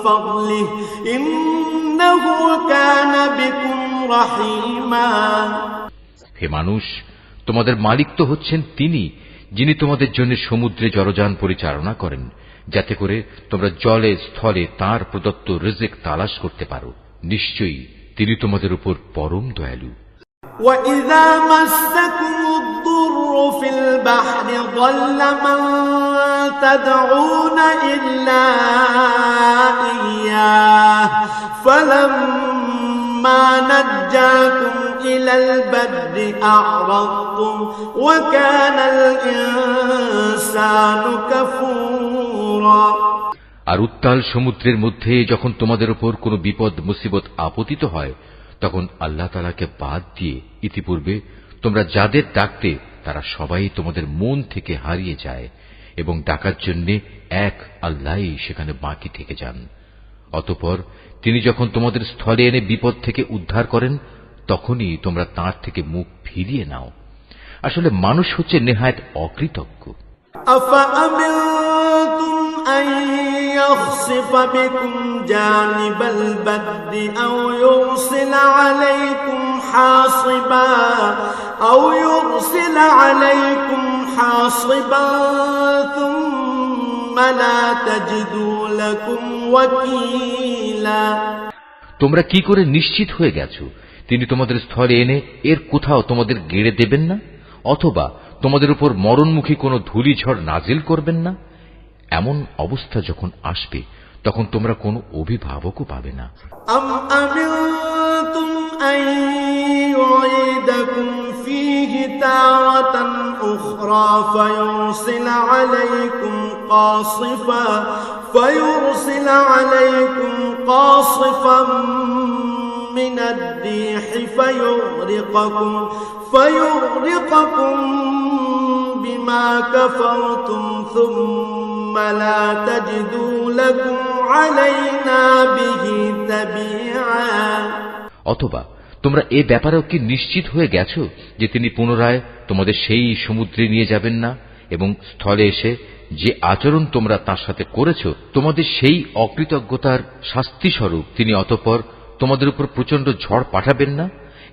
ফাদলিহি ইন্নাহু কানা বিকুম রাহিমা। হে মানুষ, তোমাদের মালিক তো হচ্ছেন তিনি যিনি তোমাদের জন্য সমুদ্রে জলযান পরিচালনা করেন, যাতে করে তোমরা জলে স্থলে তাঁর প্রদত্ত রিজিক তালাশ করতে পারো। নিশ্চয়ই তিনি তোমাদের উপর পরম দয়ালু। وَإِذَا مَسَّكُمُ الضُّرُّ في البحر ضل من تدعون إلا إياه فلما نجاكم إلى البر أعرضتم وكان الإنسان كفورا। আর উত্তাল সমুদ্রের মধ্যে যখন তোমাদের উপর কোনো বিপদ মুসিবত আপতিত হয়, তখন আল্লাহ তাআলাকে বাদ দিয়ে ইতিপূর্বে তোমরা যাদের ডাকতে তারা সবাই তোমাদের মন থেকে হারিয়ে যায় এবং ডাকার জন্য এক আল্লাহই সেখানে বাকি থেকে যান। অতঃপর তিনি যখন তোমাদের স্থলে এনে বিপদ থেকে উদ্ধার করেন, তখনই তোমরা তাঁর থেকে মুখ ফিরিয়ে নাও। আসলে মানুষ হচ্ছে নেহায়েত অকৃতজ্ঞ। يخسف بكم جانب البر أو يرسل عليكم حاصبا ثم لا تجدوا لكم وكيلا। তোমরা কি করে নিশ্চিত হয়ে গেছো তিনি তোমাদের স্থলে এনে এর কোথাও তোমাদের গেড়ে দেবেন না, অথবা তোমাদের উপর মরণমুখী কোনো ধূলিঝড় নাজিল করবেন না? এমন অবস্থা যখন আসবে তখন তোমরা কোনো অভিভাবকও পাবে না। আম আমিনতুম আন ইউঈদাকুম ফীহি তারাতান উখরা ফায়ুরসিল আলাইকুম কাসিফান من الريح فيغرقكم بما كفرتم ثم لا تجدوا لكم علينا به تبيعا। অথবা তোমরা এ ব্যাপারেও কি নিশ্চিত হয়ে গেছো যে তিনি পুনরায় তোমাদের সেই সমুদ্রে নিয়ে যাবেন না এবং স্থলে এসে যে আচরণ তোমরা তার সাথে করেছো তোমাদের সেই অকৃতজ্ঞতার শাস্তি স্বরূপ তিনি অতঃপর তোমাদের উপর প্রচন্ড ঝড় পাঠাবেন না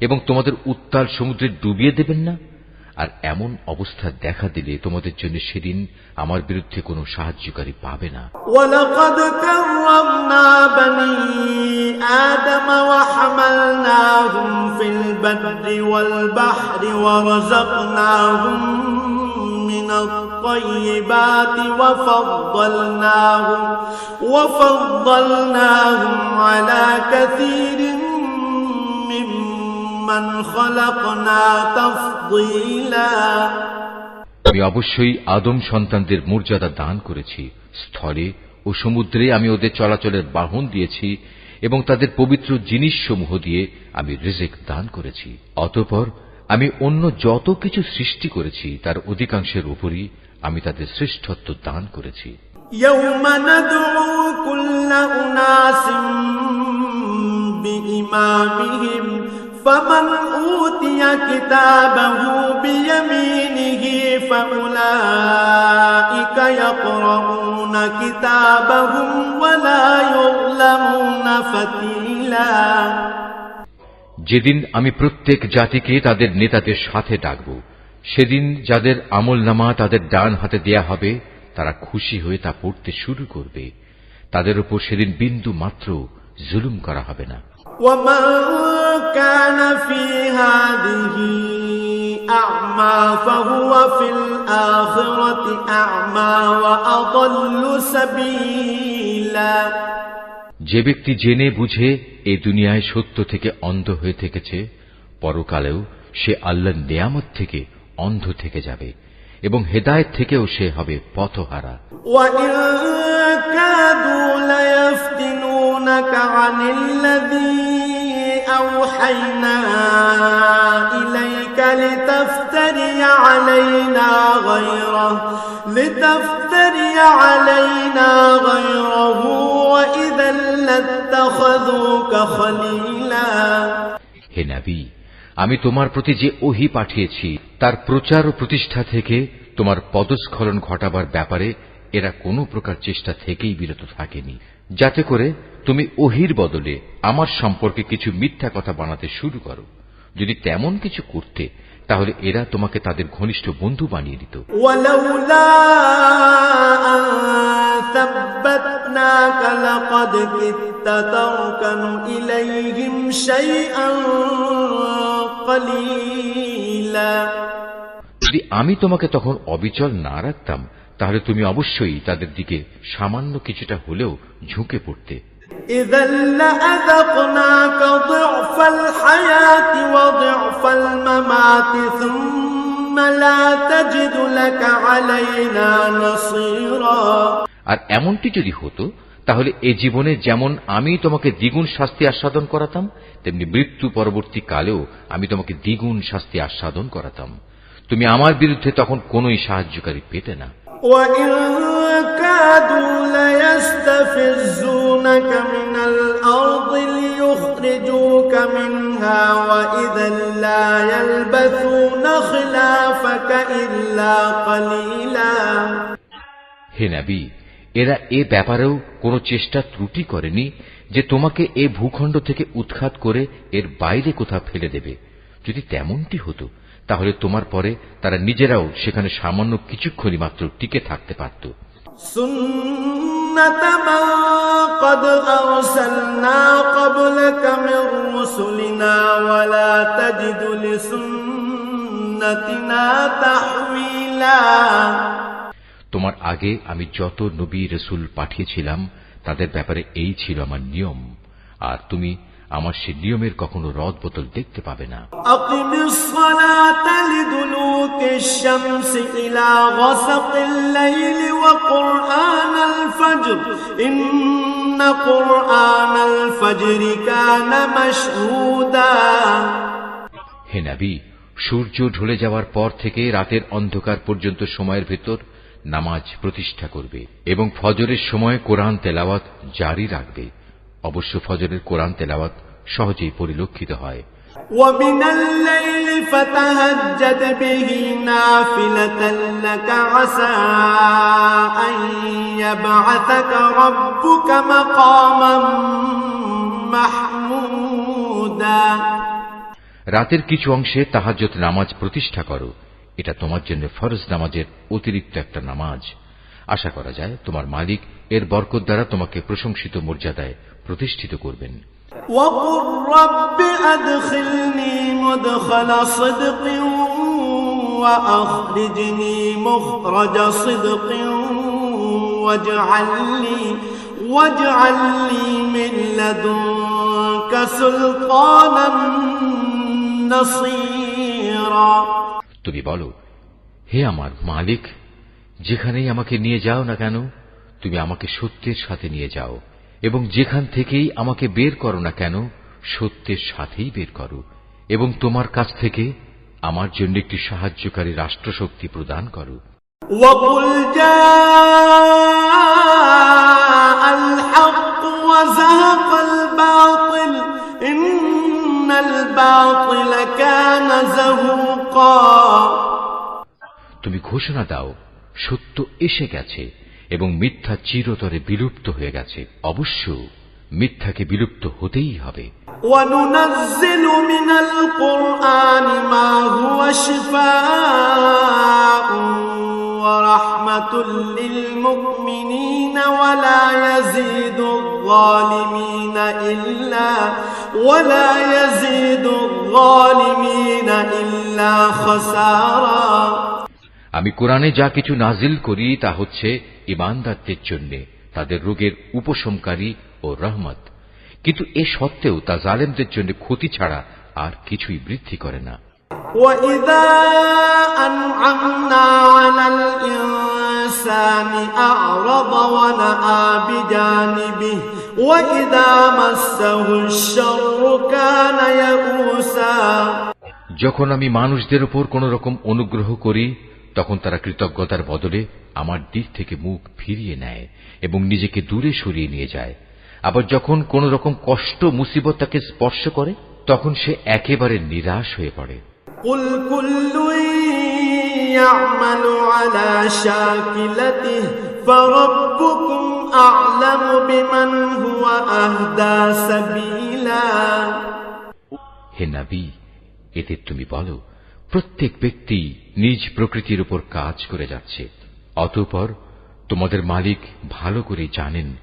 এবং তোমাদের উত্তাল সমুদ্রে ডুবিয়ে দেবেন না? আর এমন অবস্থা দেখা দিলে তোমাদের জন্য সেদিন আমার বিরুদ্ধে কোনো সাহায্যকারী পাবে না। ওয়ালাকাদ কাররামনা বনি আদম ওয়া হামালনাহুম ফিল বাররি ওয়াল বাহরি ওয়া রাযাকনাহুম মিনাত তাইয়্যিবাতি ওয়া ফাদ্দালনাহুম আলা কাসীরিন মিম্মান খালাকনা তাফদীলা। আমি অবশ্যই আদম সন্তানদের মর্যাদা দান করেছি। স্থলে ও সমুদ্রে আমি ওদের চলাচলের বাহন দিয়েছি এবং তাদের পবিত্র জিনিসসমূহ দিয়ে আমি রিজিক দান করেছি। অতঃপর আমি অন্য যত কিছু সৃষ্টি করেছি তার অধিকাংশের উপরই আমি তাদের শ্রেষ্ঠত্ব দান করেছি। ইয়াওমা নাদউ কুল্লা উনাসিম বিইমামিহিম فمن أوتي كتابه بيمينه فأولئك يقرؤون كتابهم ولا يظلمون فتيلا। যেদিন আমি প্রত্যেক জাতিকে তাদের নেতাদের সাথে ডাকব, সেদিন যাদের আমলনামা তাদের ডান হাতে দেয়া হবে তারা খুশি হয়ে তা পড়তে শুরু করবে। তাদের উপর সেদিন বিন্দু মাত্র জুলুম করা হবে না। ومن كان في هذه أعمى فهو في الآخرة أعمى وأضل سبيلا। যে ব্যক্তি জেনে বুঝে এই দুনিয়ায় সত্য থেকে অন্ধ হয়ে থেকেছে, পরকালেও সে আল্লাহর নেয়ামত থেকে অন্ধ থেকে যাবে এবং হেদায়েত থেকেও সে হবে পথহারা। وَإِن كَادُوا لَيَفْتِنُونَكَ عَنِ الَّذِي أَوْحَيْنَا إِلَيْكَ لِتَفْتَرِيَ عَلَيْنَا غَيْرَهُ وَإِذًا لَاتَّخَذُوكَ خَلِيلًا। হে নবী, আমি তোমার প্রতি যে ওহী পাঠিয়েছি তার প্রচার ও প্রতিষ্ঠা থেকে তোমার পদস্খলন ঘটাবার ব্যাপারে এরা কোনো প্রকার চেষ্টা থেকেই বিরত থাকেনি, যাতে করে তুমি ওহীর বদলে আমার সম্পর্কে কিছু মিথ্যা কথা বানাতে শুরু করো। যদি তেমন কিছু করতে তাহলে এরা তোমাকে তাদের ঘনিষ্ঠ বন্ধু বানিয়ে দিত। ওয়ালাউলা আন সাব্বাতনাকা লাকাদ কিত্তা তারকানু ইলাইহিম শাইআন কলিলা। যদি আমি তোমাকে তখন অবিচল না রাখতাম তাহলে তুমি অবশ্যই তাদের দিকে সামান্য কিছুটা হলেও ঝুঁকে পড়তে। إذا لأذقناك ضعف الحياة وضعف الممات ثم لا تجد لك علينا نصيرا। আর এমনটি যদি হতো তাহলে এ জীবনে যেমন আমি তোমাকে দ্বিগুণ শাস্তি আস্বাদন করাতাম তেমনি মৃত্যু পরবর্তী কালেও আমি তোমাকে দ্বিগুণ শাস্তি আস্বাদন করাতাম। তুমি আমার বিরুদ্ধে তখন কোনোই সাহায্যকারী পেতে না। وَإِن كَادُوا لَيَسْتَفِزُّونَكَ مِنَ الْأَرْضِ لِيُخْرِجُوكَ مِنْهَا وَإِذًا لَّا يَلْبَثُونَ خِلَافَكَ إِلَّا قَلِيلًا। হে নবী, এরা এ ব্যাপারেও কোনো চেষ্টা ত্রুটি করেনি যে তোমাকে এ ভূখণ্ড থেকে উৎখাত করে এর বাইরে কোথাও ফেলে দেবে। যদি তেমনটি হতো তাহলে তোমার পরে তারা নিজেরাও সেখানে সামান্য কিছুক্ষণই মাত্র টিকে থাকতে পারত। সুন্নাত মান ক্বাদ আরসালনা ক্বাবলাকা মির রুসুলিনা ওয়ালা তাজিদু লিসুন্নাতিনা তাহওয়িলা। তোমার আগে আমি যত নবী রাসূল পাঠিয়েছিলাম তাদের ব্যাপারে এই ছিল আমার নিয়ম, আর তুমি আমার সে নিয়মের কখনো রদ বদল দেখতে পাবে না। আকিমিস সালাতা লিদুলুকিশ শামসি ইলা গাসাকিল লাইলি ওয়া কুরআনাল ফাজর ইন্না কুরআনাল ফাজরি কানা মাশহুদা। হে নবী, সূর্য ঢলে যাওয়ার পর থেকে রাতের অন্ধকার পর্যন্ত সময়ের ভেতর নামাজ প্রতিষ্ঠা করবে এবং ফজরের সময় কোরআন তেলাওয়াত জারি রাখবে। অবশ্য ফজরের কোরআন তেলাওয়াত সহজেই পরিলক্ষিত হয়। وَمِنَ اللَّيْلِ فَتَهَجَّدْ بِهِ نَافِلَةً لَكَ عَسَىٰ أَن يَبْعَثَكَ رَبُّكَ مَقَامًا مَحْمُودًا। রাতের কিছু অংশে তাহাজ্জুদ নামাজ প্রতিষ্ঠা করো, এটা তোমার জন্য ফরজ নামাজের অতিরিক্ত একটা নামাজ। আশা করা যায় তোমার মালিক এর বরকত দ্বারা তোমাকে প্রশংসিত মর্যাদায় প্রতিষ্ঠিত করবেন। وَقُل رَّبِّ أَدْخِلْنِي مُدْخَلَ صِدْقٍ وَأَخْرِجْنِي مُخْرَجَ صِدْقٍ وَاجْعَل لِّي مِن لَّدُنكَ سُلْطَانًا نَّصِيرًا। তুমি বলো, হে আমার মালিক, যেখানেই আমাকে নিয়ে যাও না কেন তুমি আমাকে সত্যের সাথে নিয়ে যাও, এবং যেখান থেকেই আমাকে বের করো না কেন সত্যের সাথেই বের করো, এবং তোমার কাছ থেকে আমার জন্য একটি সাহায্যকারী রাষ্ট্রশক্তি প্রদান করো। وَقُلْ جَاءَ الْحَقُّ وَزَهَقَ الْبَاطِلُ إِنَّ الْبَاطِلَ كَانَ زَهُوقًا। তুমি ঘোষণা দাও, সত্য এসে গেছে এবং মিথ্যা চিরতরে বিলুপ্ত হয়ে গেছে। অবশ্য মিথ্যাকে বিলুপ্ত হতেই হবে। وَنُنَزِّلُ مِنَ الْقُرْآنِ مَا هُوَ شِفَاءٌ وَرَحْمَةٌ لِّلْمُؤْمِنِينَ وَلَا يَزِيدُ الظَّالِمِينَ إِلَّا خَسَارًا। আমি কোরআনে যা কিছু নাজিল করি তা হচ্ছে ঈমানদারদের জন্য তাদের রোগের উপশমকারী ও রহমত, কিন্তু এ সত্ত্বেও তা জালেমদের জন্য ক্ষতি ছাড়া আর কিছুই বৃদ্ধি করে না। وَإِذَا أَنْعَمْنَا عَلَى الْإِنسَانِ أَعْرَضَ وَنَأَىٰ بِجَانِبِهِ وَإِذَا مَسَّهُ الشَّرُّ كَانَ يَئُوسًا। যখন আমি মানুষদের উপর কোন রকম অনুগ্রহ করি তখন তারা কৃতজ্ঞতার বদলে আমার দিক থেকে মুখ ফিরিয়ে নেয় এবং নিজেকে দূরে সরিয়ে নিয়ে যায়। আবার যখন কোন রকম কষ্ট মুসিবত তাকে স্পর্শ করে তখন সে একেবারে নিরাশ হয়ে পড়ে। قُلْ كُلٌّ يَعْمَلُ عَلَى شَاكِلَتِهِ فَرَبُّكُمْ أَعْلَمُ بِمَنْ هُوَ أَهْدَىٰ سَبِيلًا। হে নবী, এতে তুমি বলো, প্রত্যেক ব্যক্তি নিজ প্রকৃতির উপর কাজ করে যাচ্ছে, অতঃপর তোমাদের মালিক ভালো করে জানেন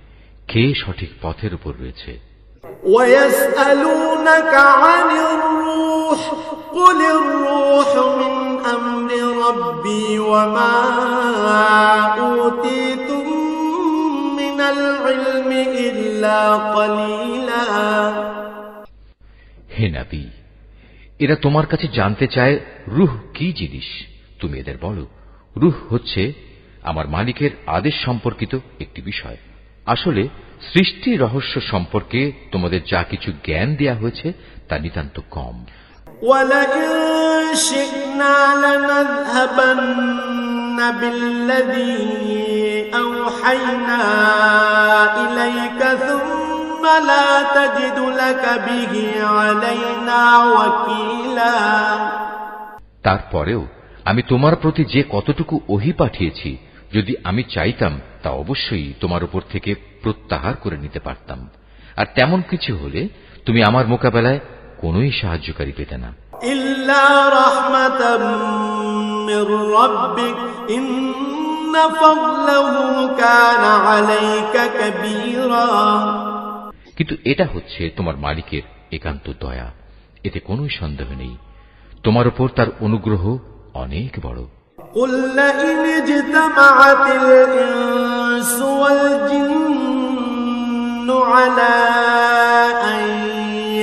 কে সঠিক পথের উপর রয়েছে। وَيَسْأَلُونَكَ عَنِ الرُّوحِ قُلِ الرُّوحُ مِنْ أَمْرِ ربي وما أوتيتم من العلم إلا قليلا হে নবী, এরা তোমার কাছে জানতে চায় রূহ কি জিনিস। তুমি এদের বলো, রূহ হচ্ছে আমার মালিকের আদেশ সম্পর্কিত একটি বিষয়। আসলে সৃষ্টি রহস্য সম্পর্কে তোমাদের যা কিছু জ্ঞান দেয়া হয়েছে তা নিতান্ত কম। ولئن شئنا لنذهبن بالذي أوحينا إليك ثم لا تجد لك به علينا وكيلا তারপরেও আমি তোমার প্রতি যে কতটুকু ওহী পাঠিয়েছি, যদি আমি চাইতাম তা অবশ্যই তোমার উপর থেকে প্রত্যাহার করে নিতে পারতাম। আর তেমন কিছু হলে তুমি আমার মোকাবেলায় কোনোই সাহায্যকারী পেতে না। إلا رحمة من ربك إن فضله كان عليك كبيرا কিন্তু এটা হচ্ছে তোমার মালিকের একান্ত দয়া, এতে কোনো সন্দেহ নেই। তোমার উপর তার অনুগ্রহ অনেক বড়। قل لئن اجتمعت الإنس والجن على أن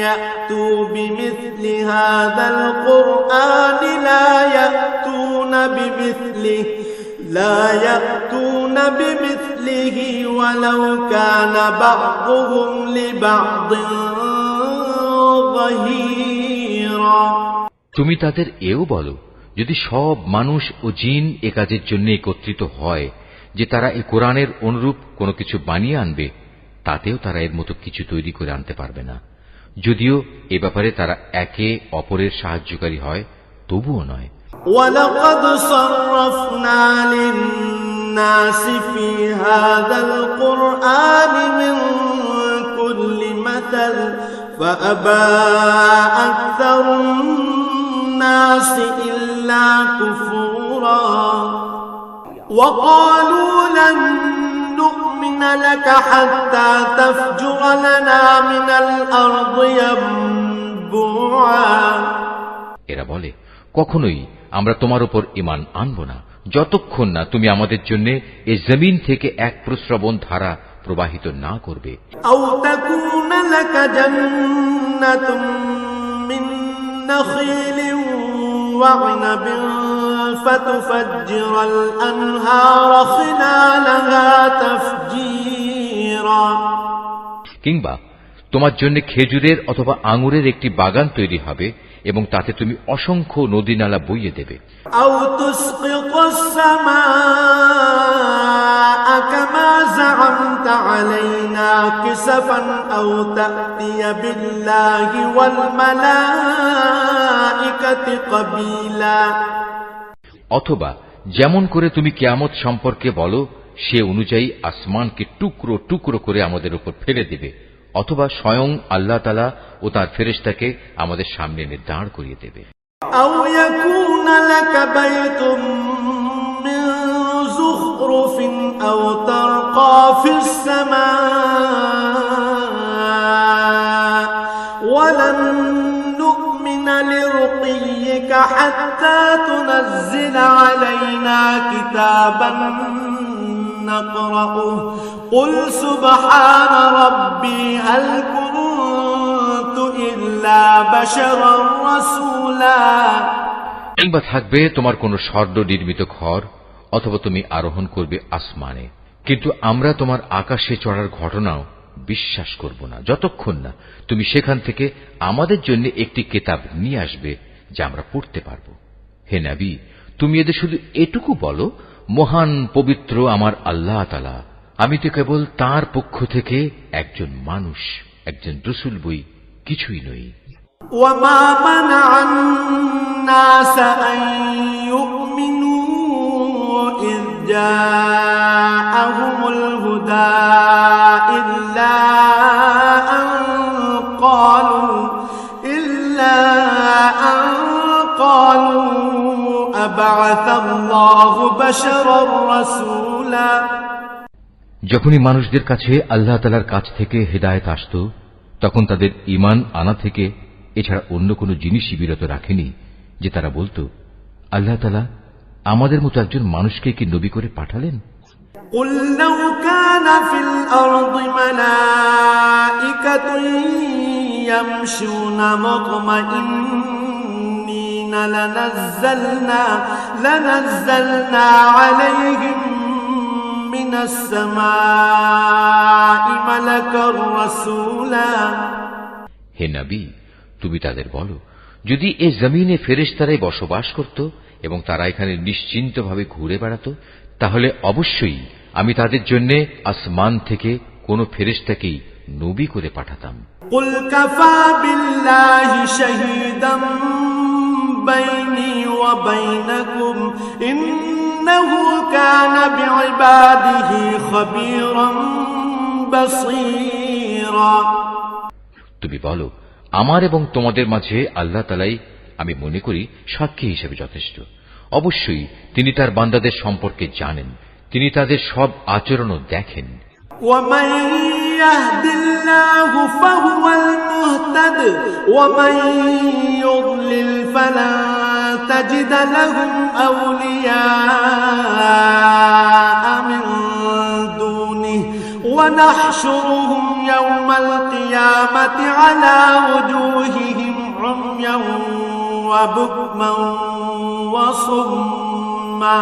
يأتوا بمثل هذا القرآن لا يأتون بمثله ولو كان بعضهم لبعض ظهيرا তুমি তাদের এও বলো, যদি সব মানুষ ও জিন এ কাজের জন্য একত্রিত হয় যে তারা এই কোরআনের অনুরূপ কোনো কিছু বানিয়ে আনবে, তাতেও তারা এর মতো কিছু তৈরি করে আনতে পারবে না। যদিও এ ব্যাপারে তারা একে অপরের সাহায্যকারী হয়, তবুও নয়। وَلَقَدْ صَرَّفْنَا لِلنَّاسِ فِي هَذَا الْقُرْآنِ مِنْ كُلِّ مَثَلٍ فَأَبَى أَكْثَرُ النَّاسِ إِلَّا كُفُورًا وَقَالُوا لَن نُّؤْمِنَ لَكَ حَتَّى تَفْجُرَ لَنَا مِنَ الْأَرْضِ يَنبُوعًا এরা বলে, কখনোই আমরা তোমার উপর ঈমান আনব না যতক্ষণ না তুমি আমাদের জন্য এই জমিন থেকে এক প্রস্রবণ ধারা প্রবাহিত না করবে। أو تكون لك جنة من نخيل وعنب فتفجر الأنهار خلالها تفجيرا কিংবা তোমার জন্য খেজুরের অথবা আঙুরের একটি বাগান তৈরি হবে এবং তাতে তুমি অসংখ্য নদী নালা বইয়ে দেবে। أو تسقط السماء كما زعمت علينا كسفا أو تأتي بالله والملائكة قبيلا অথবা যেমন করে তুমি কিয়ামত সম্পর্কে বলো সে অনুযায়ী আসমানকে টুকরো টুকরো করে আমাদের উপর ফেলে দেবে, অথবা স্বয়ং আল্লাহ তাআলা ও তার ফেরেশতাকে আমাদের সামনে এনে দাঁড় করিয়ে দেবে। أو يكون لك بيت من زخرف أو ترقى في السماء ولن نؤمن لرقيك حتى تنزل علينا كتابا نقرأه قل سبحان ربي هل كنت إلا بشرا رسولا কিংবা থাকবে তোমার কোন স্বর্ণ নির্মিত ঘর, অথবা তুমি আরোহণ করবে আসমানে, কিন্তু আমরা তোমার আকাশে চড়ার ঘটনাও বিশ্বাস করব না যতক্ষণ না তুমি সেখান থেকে আমাদের জন্য একটি কিতাব নিয়ে আসবে যা আমরা পড়তে পারব। হে নবী, তুমি এদের শুধু এটুকু বলো, মহান পবিত্র আমার আল্লাহ তাআলা, আমি তো কেবল তাঁর পক্ষ থেকে একজন মানুষ, একজন রাসূল বই, কিছুই নই। وما منع الناس أن يؤمنوا إذ جاءهم الهدى إلا أن قالوا أبعث الله بشرا رسولا যখনই মানুষদের কাছে আল্লাহ তাআলার কাছ থেকে হিদায়াত আসত, তখন তাদের ঈমান আনা থেকে এছাড়া অন্য কোনো জিনিসই বিরত রাখেনি যে তারা বলতো, আল্লাহ তাআলা আমাদের মতো একজন মানুষকে কি নবী করে পাঠালেন? قل لو كان في الأرض ملائكة يمشون مطمئنين لنزلنا عليهم من السماء ملكا رسولا। হে নবী, তুমি তাদের বলো, যদি এ জমিনে ফেরেশতারাই বসবাস করত এবং তারা এখানে নিশ্চিন্তভাবে ঘুরে বেড়াত, তাহলে অবশ্যই আমি তাদের জন্য আসমান থেকে কোন ফেরেশতাকেই নবী করে পাঠাতাম। قل كفى بالله شهيدا بيني وبينكم إنه كان بعباده خبيرا بصيرا। তুমি বলো, আমার এবং তোমাদের মাঝে আল্লাহ তাআলাই আমি মনে করি সাক্ষী হিসেবে যথেষ্ট। অবশ্যই তিনি তার বান্দাদের সম্পর্কে জানেন, তিনি তাদের সব আচরণও দেখেন। ومن يهد الله فهو المهتد ومن يضلل فلن تجد لهم أولياء من دونه ونحشرهم يوم القيامة على وجوههم عميا وبكما وصما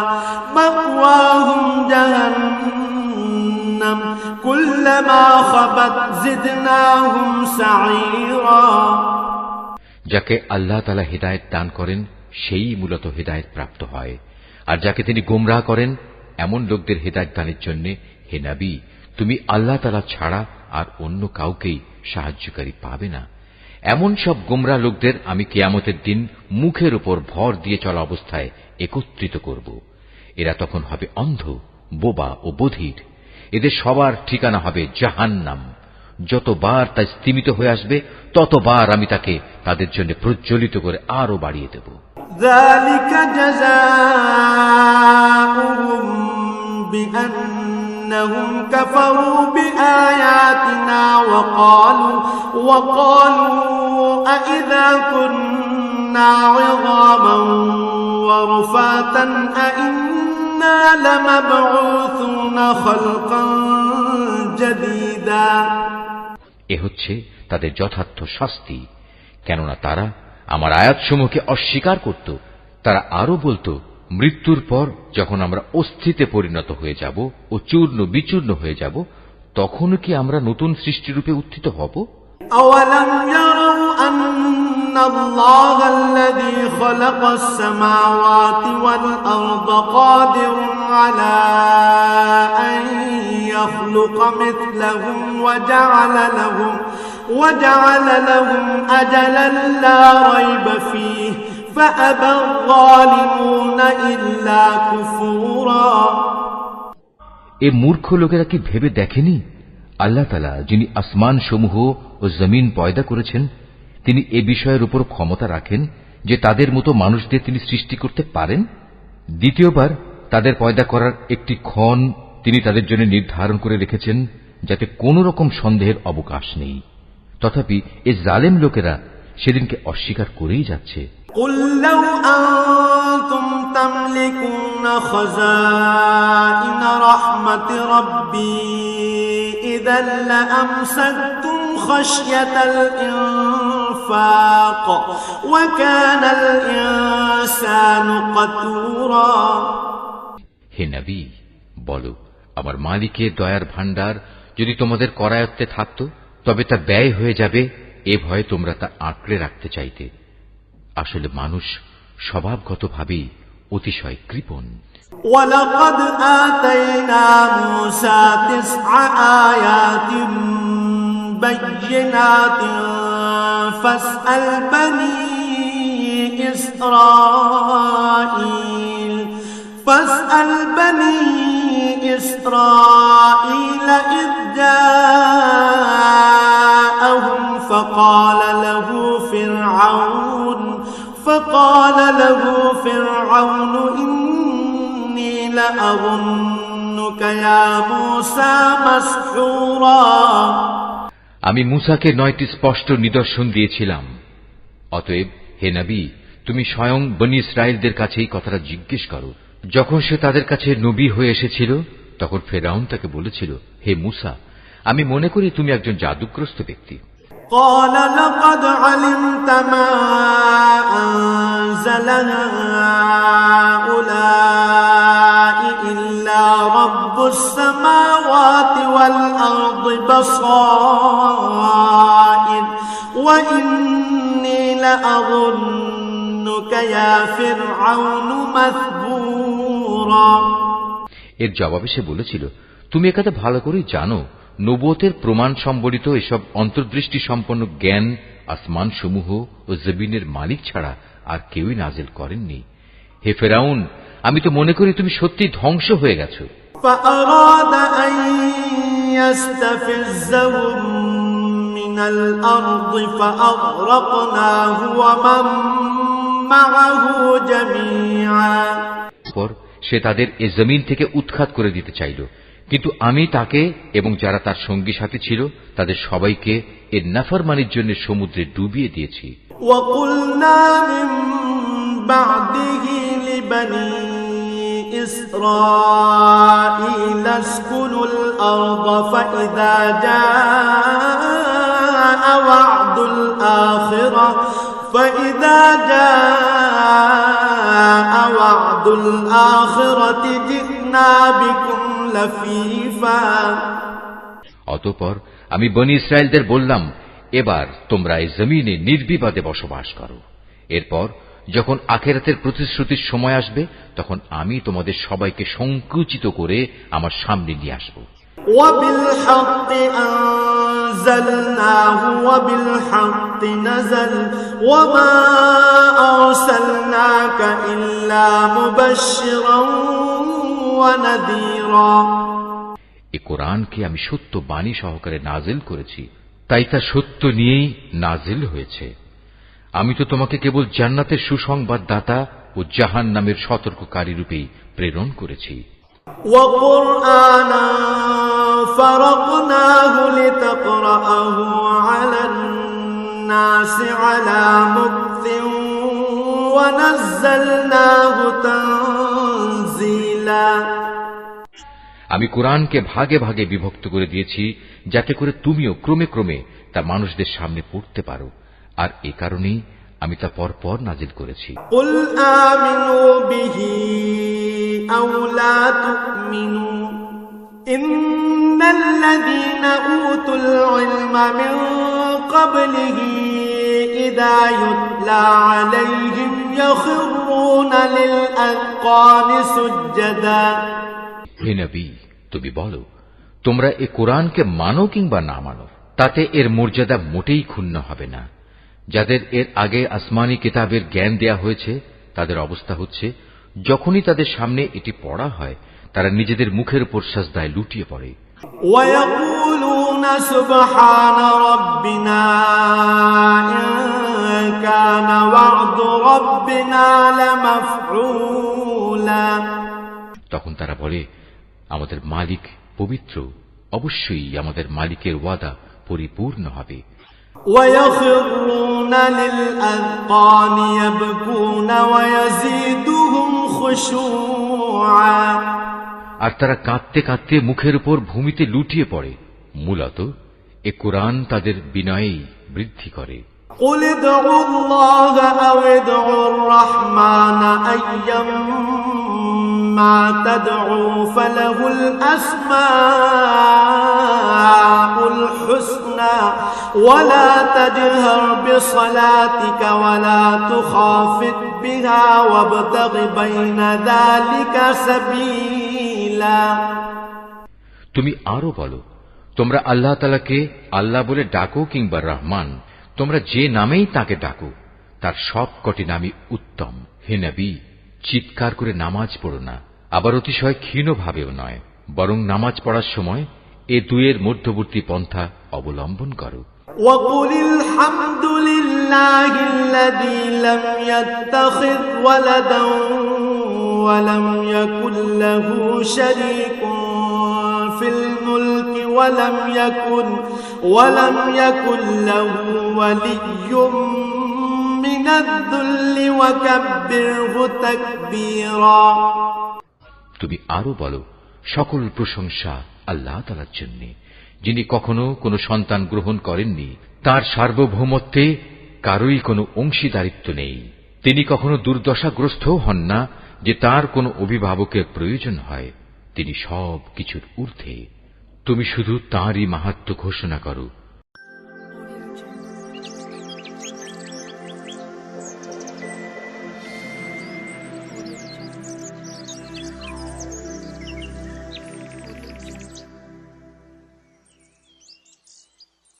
مأواهم جهنم كلما خبت زدناهم سعيرا। যাকে আল্লাহ তাআলা হিদায়াত দান করেন সেই মূলত হিদায়াত প্রাপ্ত হয়, আর যাকে তিনি গোমরাহ করেন এমন লোকদের হিদায়াত দানের জন্য হে নবী, তুমি আল্লাহ তাআলা ছাড়া আর অন্য কাউকেই সাহায্যকারী পাবে না। এমন সব গোমরাহ লোকদের আমি কিয়ামতের দিন মুখের উপর ভর দিয়ে চলা অবস্থায় একত্রিত করব। এরা তখন হবে অন্ধ, বোবা ও বধির। এদের সবার ঠিকানা হবে জাহান্নাম। যতবার তা স্তিমিত হয়ে আসবে ততবার আমি তাকে তাদের জন্য প্রজ্বলিত করে আরো বাড়িয়ে দেব। ذلك جزاؤهم بأنهم كفروا بآياتنا وقالوا أإذا كنا عظاما ورفاتا أإنا لمبعوثون خلقا جديدا। এ হচ্ছে তাদের যথার্থ শাস্তি, কেননা তারা আমার আয়াতসমূহকে অস্বীকার করত। তারা আরো বলতো, মৃত্যুর পর যখন আমরা অস্থিতে পরিণত হয়ে যাব ও চূর্ণ বিচূর্ণ হয়ে যাব, তখনও কি আমরা নতুন সৃষ্টিরূপে উত্থিত হব? أولم يروا أن الله الذي خلق السماوات والأرض قادر على أن يخلق مثلهم وجعل لهم أجلا لا ريب فيه فأبى الظالمون إلا كفورا। এ মূর্খ লোকেরা কি ভেবে দেখেনি আল্লাহ তাআলা যিনি আসমান সমূহ ও জমিন পয়দা করেছেন, তিনি এ বিষয়ের উপর ক্ষমতা রাখেন যে তাদের মতো মানুষদের তিনি সৃষ্টি করতে পারেন। দ্বিতীয়বার তাদের পয়দা করার একটি ক্ষণ তিনি তাদের জন্য নির্ধারণ করে রেখেছেন, যাতে কোন রকম সন্দেহের অবকাশ নেই। তথাপি এ জালেম লোকেরা সেদিনকে অস্বীকার করেই যাচ্ছে। قل لو أنتم تملكون خزائن رحمة ربي إذا لأمسكتم خشية الإنفاق وكان الإنسان قتورا। হে নবী, বলো, আমার মালিকের দয়ার ভাণ্ডার যদি তোমাদের করায়ত্তে থাকত, তবে তা ব্যয় হয়ে যাবে এ ভয়ে তোমরা তা আঁকড়ে রাখতে চাইতে। আসলে মানুষ স্বভাবগতভাবেই অতিশয় কৃপণ। وَلَقَدْ آتَيْنَا مُوسَى 9 آيَاتٍ بَيِّنَاتٍ فَاسْأَلْ بَنِي إِسْرَائِيلَ إِذْ جَاءَهُمْ فقال له فرعون إني لأظنك يا موسى مسحورا। আমি মূসাকে 9টি স্পষ্ট নিদর্শন দিয়েছিলাম। অতএব হে নবী, তুমি স্বয়ং বনী ইসরায়েলদের কাছে এই কথাটা জিজ্ঞেস করো, যখন সে তাদের কাছে নবী হয়ে এসেছিল তখন ফেরাউন তাকে বলেছিল, হে মূসা, আমি মনে করি তুমি একজন জাদুগ্রস্ত ব্যক্তি। قال لقد علمت ما أنزل هؤلاء إلا رب السماوات والأرض بصائر وإني لأظنك يا فرعون مثبورا। এর জবাবে সে বলেছিল, তুমি একথা ভালো করে জানো, নবুয়তের প্রমাণ সম্বলিত এসব অন্তর্দৃষ্টি সম্পন্ন জ্ঞান আসমান সমূহ ও জমিনের মালিক ছাড়া আর কেউই নাজিল করেননি। হে ফেরাউন, আমি তো মনে করি তুমি সত্যি ধ্বংস হয়ে গেছো। فأراد أن يستفزهم من الأرض فأغرقناه ومن معه جميعا। পর সে তাদের এ জমিন থেকে উৎখাত করে দিতে চাইল, কিন্তু আমি তাকে এবং যারা তার সঙ্গী সাথী ছিল তাদের সবাইকে এর নাফরমানির জন্য সমুদ্রে ডুবিয়ে দিয়েছি। وَقُلْنَا مِن بَعْدِهِ لِبَنِي إِسْرَائِيلَ اسْكُنُوا الْأَرْضَ فَإِذَا جَاءَ وَعْدُ الْآخِرَةِ جِئْنَا بِكُمْ لَفِيفًا। অতঃপর আমি বনী ইসরায়েলদের বললাম, এবার তোমরা এই জমিনে নির্বিবাদে বসবাস করো। এরপর যখন আখিরাতের প্রতিশ্রুতির সময় আসবে তখন আমি তোমাদের সবাইকে সংকুচিত করে আমার সামনে নিয়ে আসব। وَبِالْحَقِّ أَنزَلْنَاهُ وَبِالْحَقِّ نَزَلَ وَمَا أَرْسَلْنَاكَ إِلَّا مُبَشِّرًا وَنَذِيرًا। এই কোরআনকে আমি সত্য বাণী সহকারে নাজিল করেছি, তাই তা সত্য নিয়েই নাজিল হয়েছে। আমি তো তোমাকে কেবল জান্নাতের সুসংবাদদাতা ও জাহান্নামের সতর্ককারী রূপেই প্রেরণ করেছি। وَقُرْآنًا فَرَقْنَاهُ لِتَقْرَأَهُ عَلَى النَّاسِ عَلَى مُكْثٍ وَنَزَّلْنَاهُ تَنزِيلًا। আমি কোরআনকে ভাগে ভাগে বিভক্ত করে দিয়েছি যাতে করে তুমিও ক্রমে ক্রমে তা মানুষদের সামনে পড়তে পারো, আর এ কারণেই আমি তা পরপর নাজিল করেছি। قُلْ آمِنُوا بِهِ أَوْ لَا تُؤْمِنُوا إِنَّ الَّذِينَ أُوتُوا الْعِلْمَ مِنْ قَبْلِهِ إِذَا يُتْلَى عَلَيْهِمْ يَخِرُّونَ لِلْأَذْقَانِ سُجَّدًا। হে নবী, তুমি বলো, তোমরা এ কোরআনকে মানো কিংবা না মানো, তাতে এর মর্যাদা মোটেই ক্ষুণ্ণ হবে না। যাদের এর আগে আসমানি কিতাবের জ্ঞান দেয়া হয়েছে তাদের অবস্থা হচ্ছে, যখনই তাদের সামনে এটি পড়া হয় তারা নিজেদের মুখের উপর সাজদায় লুটিয়ে পড়ে। وَيَقُولُونَ سُبْحَانَ رَبِّنَا إِن كَانَ وَعْدُ رَبِّنَا لَمَفْعُولًا। তখন তারা বলে, আমাদের মালিক পবিত্র, অবশ্যই আমাদের মালিকের ওয়াদা পরিপূর্ণ হবে। وَيَخِرُّونَ لِلْأَذْقَانِ يَبْكُونَ وَيَزِيدُهُمْ خُشُوعًا। আর তারা কাঁদতে কাঁদতে মুখের উপর ভূমিতে লুটিয়ে পড়ে। মূলত এ কোরআন তাদের বিনয়েই বৃদ্ধি করে। قُلِ ادْعُوا اللَّهَ أَوِ ادْعُوا الرَّحْمَنَ أَيَّمَّا تَدْعُوا فَلَهُ الْأَسْمَاءُ الْحُسْنَى وَلَا تَجْهَرْ بِصَلَاتِكَ وَلَا تُخَافِتْ بِهَا وَابْتَغِ بَيْنَ ذَلِكَ سَبِيلًا। তুমি আরো বলো, তোমরা আল্লাহ তাআলাকে আল্লাহ বলে ডাকো কিংবা রহমান, তোমরা যে নামেই তাকে ডাকো, তার সব কটি নামই উত্তম। হে নবী, চিৎকার করে নামাজ পড়ো না, আবার অতিশয় ক্ষীণ ভাবেও নয়, বরং নামাজ পড়ার সময় এ দুয়ের মধ্যবর্তী পন্থা অবলম্বন করো। وَقُلِ الْحَمْدُ لِلَّهِ الَّذِي لَمْ يَتَّخِذْ وَلَدًا وَلَمْ يَكُنْ لَهُ شَرِيكٌ فِي الْمُلْكِ وَلَمْ يَكُنْ لَهُ وَلِيٌّ مِّنَ الذُّلِّ وَكَبِّرْهُ تَكْبِيرًا۔ তুমি আরো বলো, সকল প্রশংসা আল্লাহ তাআলার জন্য, যিনি কখনো কোনো সন্তান গ্রহণ করেননি, তার সার্বভৌমত্বে কারোই কোনো অংশীদারিত্ব নেই। তিনি কখনো দুর্দশাগ্রস্তও হন না যে তার কোনো অভিভাবকের প্রয়োজন হয়। তিনি সব কিছুর ঊর্ধ্বে। তুমি শুধু তাঁরই মাহাত্ম্য ঘোষণা করো